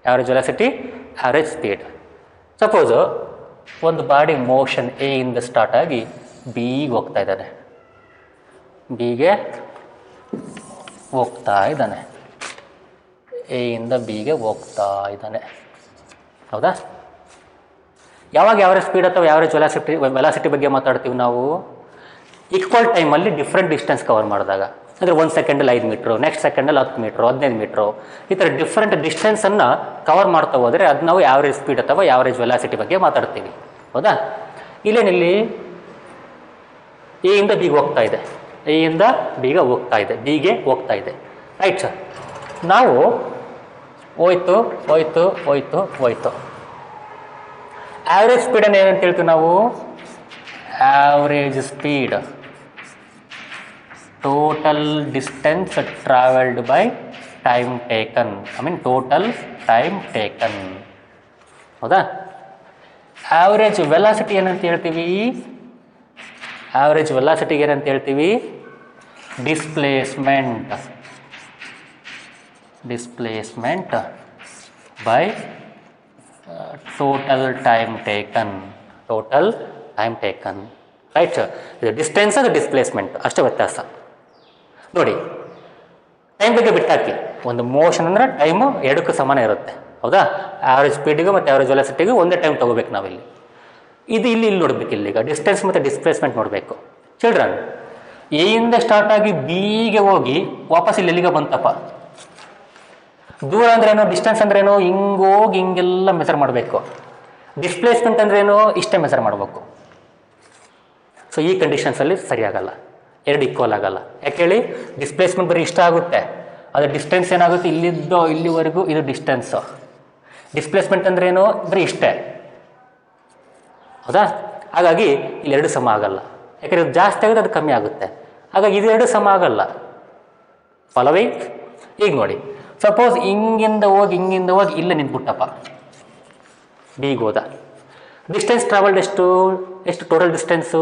average velocity, average speed. Suppose ಒಂದು ಬಾಡಿ ಮೋಷನ್ ಎ ಇಂದ ಸ್ಟಾರ್ಟ್ ಆಗಿ ಬಿಗೆ ಹೋಗ್ತಾ ಇದ್ದಾನೆ, ಬಿಗೆ ಹೋಗ್ತಾ ಇದ್ದಾನೆ, ಎ ಇಂದ ಬಿಗೆ ಹೋಗ್ತಾ ಇದ್ದಾನೆ, ಹೌದಾ? ಯಾವಾಗ ಯಾವ್ರೇಜ್ ಸ್ಪೀಡ್ ಅಥವಾ ಯಾವ್ರೇಜ್ ವೆಲಾಸಿಟಿ ಬಗ್ಗೆ ಮಾತಾಡ್ತೀವಿ ನಾವು? ಈಕ್ವಲ್ ಟೈಮಲ್ಲಿ ಡಿಫ್ರೆಂಟ್ ಡಿಸ್ಟೆನ್ಸ್ ಕವರ್ ಮಾಡಿದಾಗ, ಅಂದರೆ 1 ಸೆಕೆಂಡಲ್ಲಿ 5 ಮೀಟ್ರು, ನೆಕ್ಸ್ಟ್ ಸೆಕೆಂಡಲ್ಲಿ 10 ಮೀಟ್ರು, 15 ಮೀಟ್ರು, ಈ ಥರ ಡಿಫ್ರೆಂಟ್ ಡಿಸ್ಟೆನ್ಸನ್ನು ಕವರ್ ಮಾಡ್ತಾ ಹೋದರೆ ಅದು ನಾವು ಯಾವ್ರೇಜ್ ಸ್ಪೀಡ್ ಅಥವಾ ಯಾವ್ರೇಜ್ ವೆಲಾಸಿಟಿ ಬಗ್ಗೆ ಮಾತಾಡ್ತೀವಿ. ಹೌದಾ? ಇಲ್ಲೇನಿಲ್ಲಿ ಎ ಇಂದ ಬಿಗೆ ಹೋಗ್ತಾ ಇದೆ, ಎ ಇಂದ ಬಿಗೆ ಹೋಗ್ತಾ ಇದೆ, ಬಿಗೆ ಹೋಗ್ತಾ ಇದೆ. Right sir. ನಾವು ಹೋಯ್ತು ಹೋಯ್ತು ಹೋಯ್ತು ಹೋಯ್ತು. ಆ್ಯಾವ್ರೇಜ್ ಸ್ಪೀಡನ್ನು ಏನಂತ ಹೇಳ್ತೀವಿ ನಾವು? Average speed total distance travelled by time taken, total time taken. ಹೌದಾ? ಆ್ಯಾವ್ರೇಜ್ ವೆಲಾಸಿಟಿ ಏನಂತ ಹೇಳ್ತೀವಿ? ಆ್ಯಾವ್ರೇಜ್ ವೆಲಾಸಿಟಿಗೆ ಏನಂತ ಹೇಳ್ತೀವಿ? Displacement. Displacement by total time taken. Total time taken. Right sir. ಇದು ಡಿಸ್ಟೆನ್ಸ್, ಅದು ಡಿಸ್ಪ್ಲೇಸ್ಮೆಂಟ್, ಅಷ್ಟೇ ವ್ಯತ್ಯಾಸ. ನೋಡಿ, ಟೈಮ್ ಬಗ್ಗೆ ಬಿಟ್ಟಾಕಿ. ಒಂದು ಮೋಷನ್ ಅಂದರೆ ಟೈಮು ಎರಡಕ್ಕೂ ಸಮಾನ ಇರುತ್ತೆ. ಹೌದಾ? ಆ್ಯಾವ್ರೇಜ್ ಸ್ಪೀಡಿಗೂ ಮತ್ತು ಆ್ಯಾವ್ರೇಜ್ ವೆಲಾಸಿಟಿಗೂ ಒಂದೇ ಟೈಮ್ ತೊಗೋಬೇಕು ನಾವಿಲ್ಲಿ. ಇದು ಇಲ್ಲಿ ನೋಡಬೇಕು. ಇಲ್ಲಿಗ ಡಿಸ್ಟೆನ್ಸ್ ಮತ್ತು ಡಿಸ್ಪ್ಲೇಸ್ಮೆಂಟ್ ನೋಡಬೇಕು. ಚಿಲ್ಡ್ರನ್, ಎಯಿಂದ ಸ್ಟಾರ್ಟ್ ಆಗಿ ಬಿಗೆ ಹೋಗಿ ವಾಪಸ್ ಇಲ್ಲಿ ಎಲ್ಲಿಗೆ ಬಂತಪ್ಪ? ದೂರ ಅಂದ್ರೇನು, ಡಿಸ್ಟೆನ್ಸ್ ಅಂದ್ರೇನು? ಹಿಂಗೋಗಿ ಹಿಂಗೆಲ್ಲ ಮೆಸರ್ ಮಾಡಬೇಕು. ಡಿಸ್ಪ್ಲೇಸ್ಮೆಂಟ್ ಅಂದ್ರೇನು? ಇಷ್ಟೇ ಮೆಸರ್ ಮಾಡಬೇಕು. ಸೊ ಈ ಕಂಡೀಷನ್ಸಲ್ಲಿ ಸರಿಯಾಗಲ್ಲ, ಎರಡು ಈಕ್ವಲ್ ಆಗಲ್ಲ. ಯಾಕೆ ಹೇಳಿ? ಡಿಸ್ಪ್ಲೇಸ್ಮೆಂಟ್ ಬರೀ ಇಷ್ಟ ಆಗುತ್ತೆ, ಅದು ಡಿಸ್ಟೆನ್ಸ್ ಏನಾಗುತ್ತೆ? ಇಲ್ಲಿದ್ದು ಇಲ್ಲಿವರೆಗೂ ಇದು ಡಿಸ್ಟೆನ್ಸು. ಡಿಸ್ಪ್ಲೇಸ್ಮೆಂಟ್ ಅಂದ್ರೇನು? ಬರೀ ಇಷ್ಟೇ. ಹೌದಾ? ಹಾಗಾಗಿ ಇಲ್ಲೆರಡು ಸಮ ಆಗಲ್ಲ. ಯಾಕಂದರೆ ಇದು ಜಾಸ್ತಿ ಆಗುತ್ತೆ, ಅದು ಕಮ್ಮಿ ಆಗುತ್ತೆ. ಹಾಗಾಗಿ ಇದೆರಡು ಸಮ ಆಗಲ್ಲ. ಫಾಲೋವಿಂಗ್? ಈಗ ನೋಡಿ, ಸಪೋಸ್ ಹಿಂಗಿಂದ ಹೋಗಿ ಇಲ್ಲೇ ನಿಂತ್ಬಿಟ್ಟಪ್ಪ, ಬಿಗೆ ಹೋದ. ಡಿಸ್ಟೆನ್ಸ್ ಟ್ರಾವೆಲ್ಡ್ ಎಷ್ಟು? Total distance?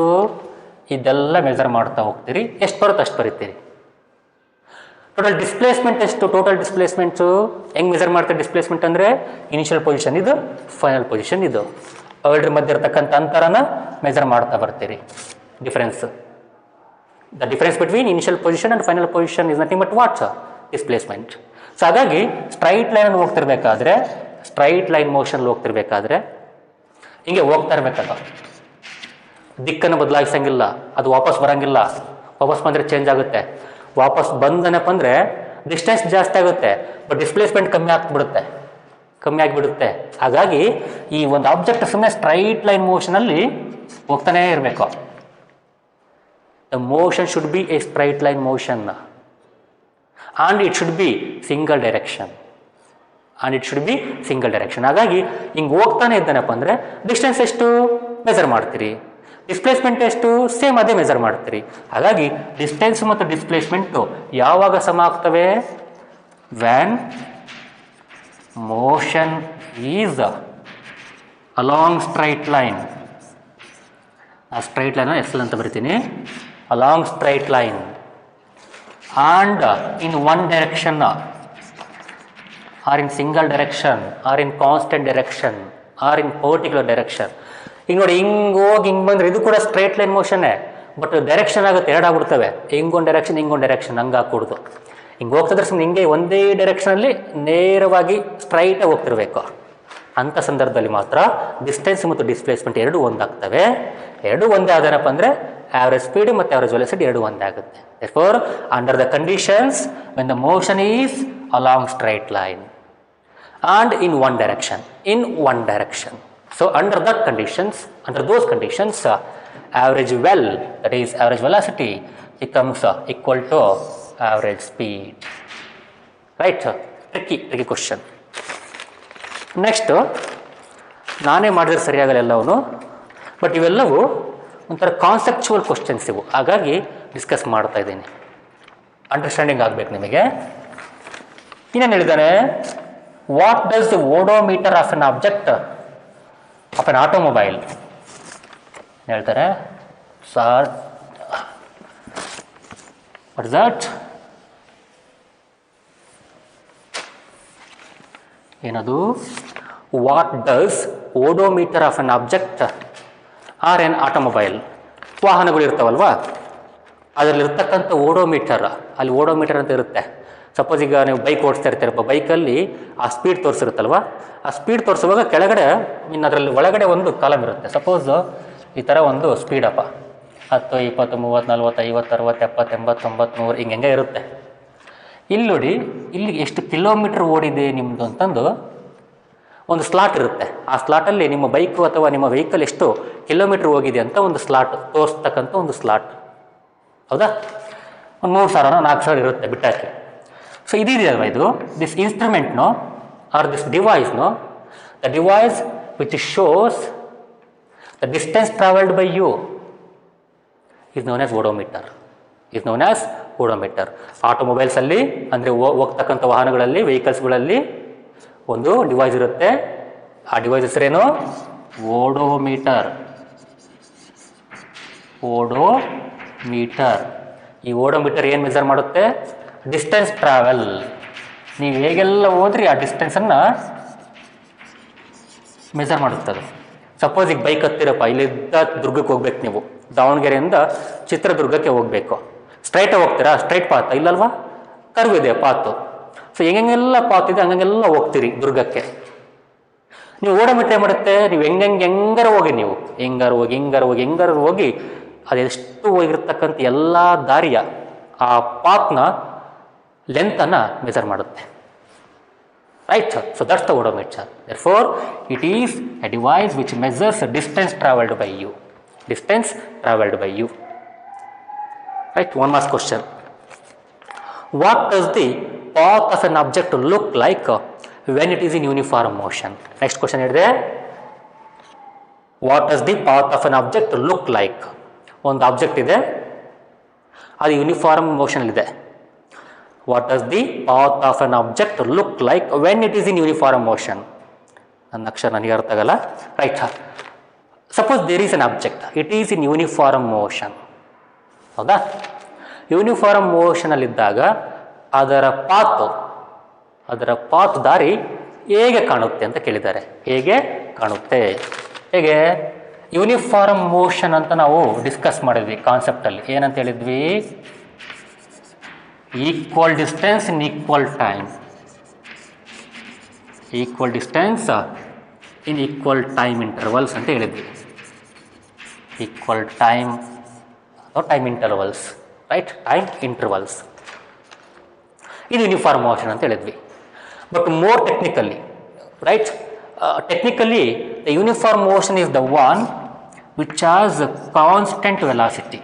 ಇದೆಲ್ಲ ಮೆಜರ್ ಮಾಡ್ತಾ ಹೋಗ್ತೀರಿ, ಎಷ್ಟು ಬರುತ್ತೆ ಅಷ್ಟು ಬರೀತೀರಿ. ಟೋಟಲ್ ಡಿಸ್ಪ್ಲೇಸ್ಮೆಂಟ್ ಎಷ್ಟು? ಟೋಟಲ್ ಡಿಸ್ಪ್ಲೇಸ್ಮೆಂಟ್ಸು ಹೆಂಗೆ ಮೆಜರ್ ಮಾಡ್ತೀರಿ? ಡಿಸ್ಪ್ಲೇಸ್ಮೆಂಟ್ ಅಂದರೆ ಇನಿಷಿಯಲ್ ಪೊಸಿಷನ್ ಇದು, ಫೈನಲ್ ಪೊಸಿಷನ್ ಇದು, ಅವೆರಡರ ಮಧ್ಯೆ ಇರತಕ್ಕಂಥ ಅಂತರನ ಮೆಜರ್ ಮಾಡ್ತಾ ಬರ್ತೀರಿ. Difference, the difference between initial position and final position is nothing but what's? Displacement. So ಹಾಗಾಗಿ ಸ್ಟ್ರೈಟ್ ಲೈನ್ ಹೋಗ್ತಿರ್ಬೇಕಾದ್ರೆ, ಸ್ಟ್ರೈಟ್ ಲೈನ್ ಮೋಷನಲ್ಲಿ ಹೋಗ್ತಿರ್ಬೇಕಾದ್ರೆ ಹಿಂಗೆ ಹೋಗ್ತಾ ಇರಬೇಕಲ್ಲ, ದಿಕ್ಕನ್ನು ಬದಲಾಯಿಸಂಗಿಲ್ಲ, ಅದು ವಾಪಸ್ ಬರೋಂಗಿಲ್ಲ. ವಾಪಸ್ ಬಂದರೆ ಚೇಂಜ್ ಆಗುತ್ತೆ. ವಾಪಸ್ ಬಂದನಪ್ಪ ಅಂದರೆ ಡಿಸ್ಟೆನ್ಸ್ ಜಾಸ್ತಿ ಆಗುತ್ತೆ, ಬಟ್ ಡಿಸ್ಪ್ಲೇಸ್ಮೆಂಟ್ ಕಮ್ಮಿ ಆಗಿಬಿಡುತ್ತೆ. ಹಾಗಾಗಿ ಈ ಒಂದು ಆಬ್ಜೆಕ್ಟ್ ಸುಮ್ಮನೆ ಸ್ಟ್ರೈಟ್ ಲೈನ್ ಮೋಷನಲ್ಲಿ ಹೋಗ್ತಾನೇ ಇರಬೇಕು. The motion should be A straight line motion and it should be single direction. ಹಾಗಾಗಿ ಹಿಂಗೆ ಹೋಗ್ತಾನೆ ಇದ್ದಾನಪ್ಪ ಅಂದರೆ ಡಿಸ್ಟೆನ್ಸ್ ಎಷ್ಟು ಮೆಜರ್ ಮಾಡ್ತೀರಿ, ಡಿಸ್ಪ್ಲೇಸ್ಮೆಂಟ್ ಎಷ್ಟು ಸೇಮ್ ಅದೇ ಮೆಜರ್ ಮಾಡ್ತೀರಿ. ಹಾಗಾಗಿ ಡಿಸ್ಟೆನ್ಸ್ ಮತ್ತು ಡಿಸ್ಪ್ಲೇಸ್ಮೆಂಟು ಯಾವಾಗ ಸಮ ಆಗ್ತವೆ? When motion is along straight line. ಆ ಸ್ಟ್ರೈಟ್ ಲೈನ್ ಎಕ್ಸೆಲ್ ಅಂತ ಬರಿತೀನಿ. Along straight line and in one direction or in single direction or in constant direction or in particular direction. ಈಗ ನೋಡಿ, ಹಿಂಗೆ ಹೋಗಿ ಹಿಂಗೆ ಬಂದರೆ ಇದು ಕೂಡ ಸ್ಟ್ರೈಟ್ ಲೈನ್ ಮೋಷನ್ನೇ, ಬಟ್ ಡೈರೆಕ್ಷನ್ ಆಗುತ್ತೆ, ಎರಡಾಗ್ಬಿಡ್ತವೆ. ಹಿಂಗೊಂದು ಡೈರೆಕ್ಷನ್ ಹಂಗೆ ಹಾಕ್ಕೊಡ್ದು. ಹಿಂಗೆ ಹೋಗ್ತಿದ್ರೆ ಸುಮ್ಮನೆ ಹಿಂಗೆ ಒಂದೇ ಡೈರೆಕ್ಷನಲ್ಲಿ ನೇರವಾಗಿ ಸ್ಟ್ರೈಟಾಗಿ ಹೋಗ್ತಿರ್ಬೇಕು. ಅಂಥ ಸಂದರ್ಭದಲ್ಲಿ ಮಾತ್ರ ಡಿಸ್ಟೆನ್ಸ್ ಮತ್ತು ಡಿಸ್ಪ್ಲೇಸ್ಮೆಂಟ್ ಎರಡು ಒಂದಾಗ್ತವೆ. ಎರಡು ಒಂದೇ ಆದನಪ್ಪ ಅಂದರೆ ಆ್ಯಾವ್ರೇಜ್ ಸ್ಪೀಡ್ ಮತ್ತು ಆ್ಯಾವ್ರೇಜ್ ವೆಲಾಸಿಟಿ ಎರಡು ಒಂದೇ ಆಗುತ್ತೆ. therefore under the conditions when the motion is along straight line and in one direction. So under those conditions average that is average velocity becomes equal to average speed. Right? Tricky question. Next ನಾನೇ ಮಾಡಿದ್ರೆ ಸರಿಯಾಗಲ್ಲ ಎಲ್ಲವೂ, but ಇವೆಲ್ಲವೂ ಒಂಥರ conceptual questions ಇವು. ಹಾಗಾಗಿ discuss ಮಾಡ್ತಾ ಇದ್ದೀನಿ, understanding ಆಗಬೇಕು ನಿಮಗೆ. ಇನ್ನೇನು ಹೇಳಿದ್ದಾನೆ? What does the odometer of an object of an automobile ಹೇಳ್ತಾರೆ. Sir what is that? ಏನದು? What does odometer of an object or an automobile. ವಾಹನಗಳು ಇರ್ತಾವಲ್ವಾ, ಅದರಲ್ಲಿರ್ತಕ್ಕಂಥ ಓಡೋಮೀಟರ್, ಅಲ್ಲಿ ಓಡೋಮೀಟರ್ ಅಂತ ಇರುತ್ತೆ. ಸಪೋಸ್ ಈಗ ನೀವು ಬೈಕ್ ಓಡಿಸ್ತಾ ಇರ್ತೀರಪ್ಪ, ಬೈಕಲ್ಲಿ ಆ ಸ್ಪೀಡ್ ತೋರಿಸಿರುತ್ತಲ್ವ, ಆ ಸ್ಪೀಡ್ ತೋರಿಸುವಾಗ ಕೆಳಗಡೆ ಅದರಲ್ಲಿ ಒಳಗಡೆ ಒಂದು ಕಾಲಮ್ ಇರುತ್ತೆ. ಸಪೋಸ್ ಈ ಥರ ಒಂದು ಸ್ಪೀಡಪ್ಪ, 10 20 30 40 50 60 70 80 90 100 ಹಿಂಗೆ ಇರುತ್ತೆ. ಇಲ್ಲಿ ನೋಡಿ, ಇಲ್ಲಿ ಎಷ್ಟು ಕಿಲೋಮೀಟ್ರ್ ಓಡಿದೆ ನಿಮ್ಮದು ಅಂತಂದು ಒಂದು ಸ್ಲಾಟ್ ಇರುತ್ತೆ. ಆ ಸ್ಲಾಟಲ್ಲಿ ನಿಮ್ಮ ಬೈಕು ಅಥವಾ ನಿಮ್ಮ ವೆಹಿಕಲ್ ಎಷ್ಟು ಕಿಲೋಮೀಟ್ರ್ ಹೋಗಿದೆ ಅಂತ ಒಂದು ಸ್ಲಾಟ್ ತೋರಿಸ್ತಕ್ಕಂಥ ಒಂದು ಸ್ಲಾಟ್. ಹೌದಾ? ಒಂದು 3000 4000 ಇರುತ್ತೆ ಬಿಟ್ಟಾಕಿ. ಸೊ ಇದೆಯಲ್ವ ಇದು, ದಿಸ್ ಇನ್ಸ್ಟ್ರೂಮೆಂಟ್ನೋ ಆರ್ ದಿಸ್ ಡಿವೈಸ್ನೋ, the device which shows the distance travelled by you is known as odometer. Is known as odometer. ಆಟೋಮೊಬೈಲ್ಸಲ್ಲಿ ಅಂದರೆ ಹೋಗ್ತಕ್ಕಂಥ ವಾಹನಗಳಲ್ಲಿ, ವೆಹಿಕಲ್ಸ್ಗಳಲ್ಲಿ ಒಂದು ಡಿವೈಸ್ ಇರುತ್ತೆ. ಆ ಡಿವೈಸ್ ಹೆಸರೇನು? ಓಡೋಮೀಟರ್. ಓಡೋಮೀಟರ್. ಈ ಓಡೋಮೀಟರ್ ಏನು ಮೆಜರ್ ಮಾಡುತ್ತೆ? Distance travel. ನೀವು ಹೇಗೆಲ್ಲ ಹೋದ್ರಿ ಆ ಡಿಸ್ಟೆನ್ಸನ್ನು ಮೆಜರ್ ಮಾಡುತ್ತದೆ. ಸಪೋಸ್ ಈಗ ಬೈಕ್ ಹತ್ತಿರಪ್ಪ, ಇಲ್ಲಿದ್ದ ದುರ್ಗಕ್ಕೆ ಹೋಗ್ಬೇಕು ನೀವು, ದಾವಣಗೆರೆಯಿಂದ ಚಿತ್ರದುರ್ಗಕ್ಕೆ ಹೋಗಬೇಕು. ಸ್ಟ್ರೈಟಾಗಿ ಹೋಗ್ತೀರಾ? ಸ್ಟ್ರೈಟ್ ಪಾತ್ ಇಲ್ಲಲ್ವಾ, ಕರ್ವ್ ಇದೆ ಪಾತು. ಸೊ ಹೆಂಗೆಲ್ಲ ಪಾತ್ ಇದೆ ಹಂಗೆಲ್ಲ ಹೋಗ್ತೀರಿ ದುರ್ಗಕ್ಕೆ. ನೀವು ಓಡೋಮೀಟರ್ ಏನು ಮಾಡುತ್ತೆ? ನೀವು ಹೆಂಗಾರ ಹೋಗಿ, ನೀವು ಹೆಂಗಾರ ಹೋಗಿ ಅದೆಷ್ಟು ಹೋಗಿರ್ತಕ್ಕಂಥ ಎಲ್ಲ ದಾರಿಯ ಆ ಪಾತ್ನ ಲೆಂತನ್ನು ಮೆಜರ್ ಮಾಡುತ್ತೆ. Right? So that's the odometer. Therefore, it is a device which measures the distance traveled by you. Distance traveled by you. Right? One last question. What does the path of an object look like when it is in uniform motion? Next question is there. What does the path of an object look like? ಒಂದು object ಇದೆ, ಅದು uniform motion ಇದೆ. What does the path of an object look like when it is in uniform motion? ನನ್ನ ಅಕ್ಷರ ನನಗೆ ಅರ್ಥ ಆಗಲ್ಲ. Right? Suppose there is an object, it is in uniform motion. ಹೌದಾ? ಯೂನಿಫಾರ್ಮ್ ಮೋಷನಲ್ಲಿದ್ದಾಗ ಅದರ ಪಾತ್ ದಾರಿ ಹೇಗೆ ಕಾಣುತ್ತೆ ಅಂತ ಕೇಳಿದ್ದಾರೆ. ಹೇಗೆ ಕಾಣುತ್ತೆ? ಹೇಗೆ? ಯೂನಿಫಾರ್ಮ್ ಮೋಷನ್ ಅಂತ ನಾವು ಡಿಸ್ಕಸ್ ಮಾಡಿದ್ವಿ ಕಾನ್ಸೆಪ್ಟಲ್ಲಿ. ಏನಂತ ಹೇಳಿದ್ವಿ? Equal distance in equal time. Equal distance in equal time intervals ಅಂತ ಹೇಳಿದ್ವಿ. ಈಕ್ವಲ್ ಟೈಮ್ ಅಥವಾ time intervals. Right? Time intervals. ಇದು ಯೂನಿಫಾರ್ಮ್ ಮೋಷನ್ ಅಂತ ಹೇಳಿದ್ವಿ. But more technically, right? Technically, the uniform motion is the one which has a constant velocity.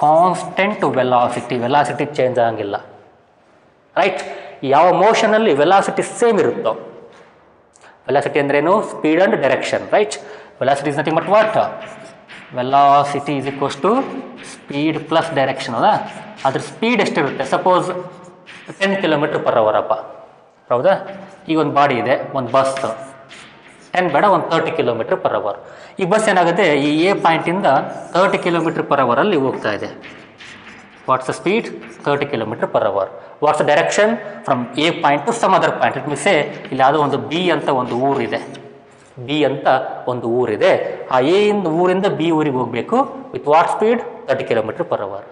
Constant velocity. Velocity change ಆಗಂಗಿಲ್ಲ. Right? ಯಾವ ಮೋಷನಲ್ಲಿ velocity same ಇರುತ್ತೋ. Velocity ಅಂದ್ರೇನು? Speed and direction. Right? Velocity is nothing but what? Velocity is equals to speed plus direction. ಅಲ್ಲ? ಅದ್ರ speed ಎಷ್ಟಿರುತ್ತೆ? Suppose 10 km/h ಅಪ್ಪ. ಹೌದಾ? ಈಗ ಒಂದು ಬಾಡಿ ಇದೆ, ಒಂದು ಬಸ್ 10 ಬೇಡ, ಒಂದು 30 km/h. ಈ ಬಸ್ ಏನಾಗುತ್ತೆ? ಈ ಎ ಪಾಯಿಂಟಿಂದ 30 km/h ಅಲ್ಲಿ ಹೋಗ್ತಾ ಇದೆ. What's the speed? 30 km/h. What's the direction? From a point to some other point. It means ಇಲ್ಲಿ ಯಾವುದೋ ಒಂದು ಬಿ ಅಂತ ಒಂದು ಊರಿದೆ. ಆ ಎ ಊರಿಂದ ಬಿ ಊರಿಗೆ ಹೋಗಬೇಕು. With what speed? 30 km/h.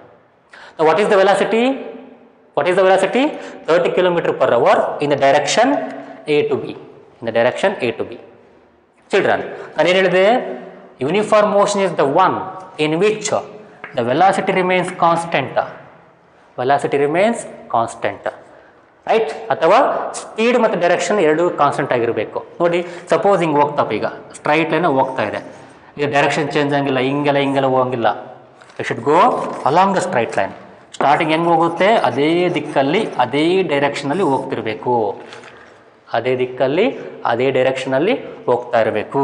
What is the velocity? 30 km/h in the direction A to B. Children, ನಾನೇನು ಹೇಳಿದೆ? Uniform motion is the one in which the velocity remains constant. Right? ಅಥವಾ speed ಮತ್ತು direction ಎರಡೂ constant ಆಗಿರಬೇಕು. ನೋಡಿ, suppose ಹಿಂಗೆ ಹೋಗ್ತಪ್ಪ, ಈಗ straight line ಹೋಗ್ತಾ ಇದೆ. ಈಗ ಡೈರೆಕ್ಷನ್ ಚೇಂಜ್ ಆಗಿಲ್ಲ, ಹಿಂಗೆಲ್ಲ ಹೋಗಂಗಿಲ್ಲ. It should go along the straight line. Starting ಹೆಂಗೆ ಹೋಗುತ್ತೆ? ಅದೇ ದಿಕ್ಕಲ್ಲಿ, ಅದೇ ಡೈರೆಕ್ಷನಲ್ಲಿ ಹೋಗ್ತಿರಬೇಕು. ಅದೇ ದಿಕ್ಕಲ್ಲಿ, ಅದೇ ಡೈರೆಕ್ಷನಲ್ಲಿ ಹೋಗ್ತಾ ಇರಬೇಕು.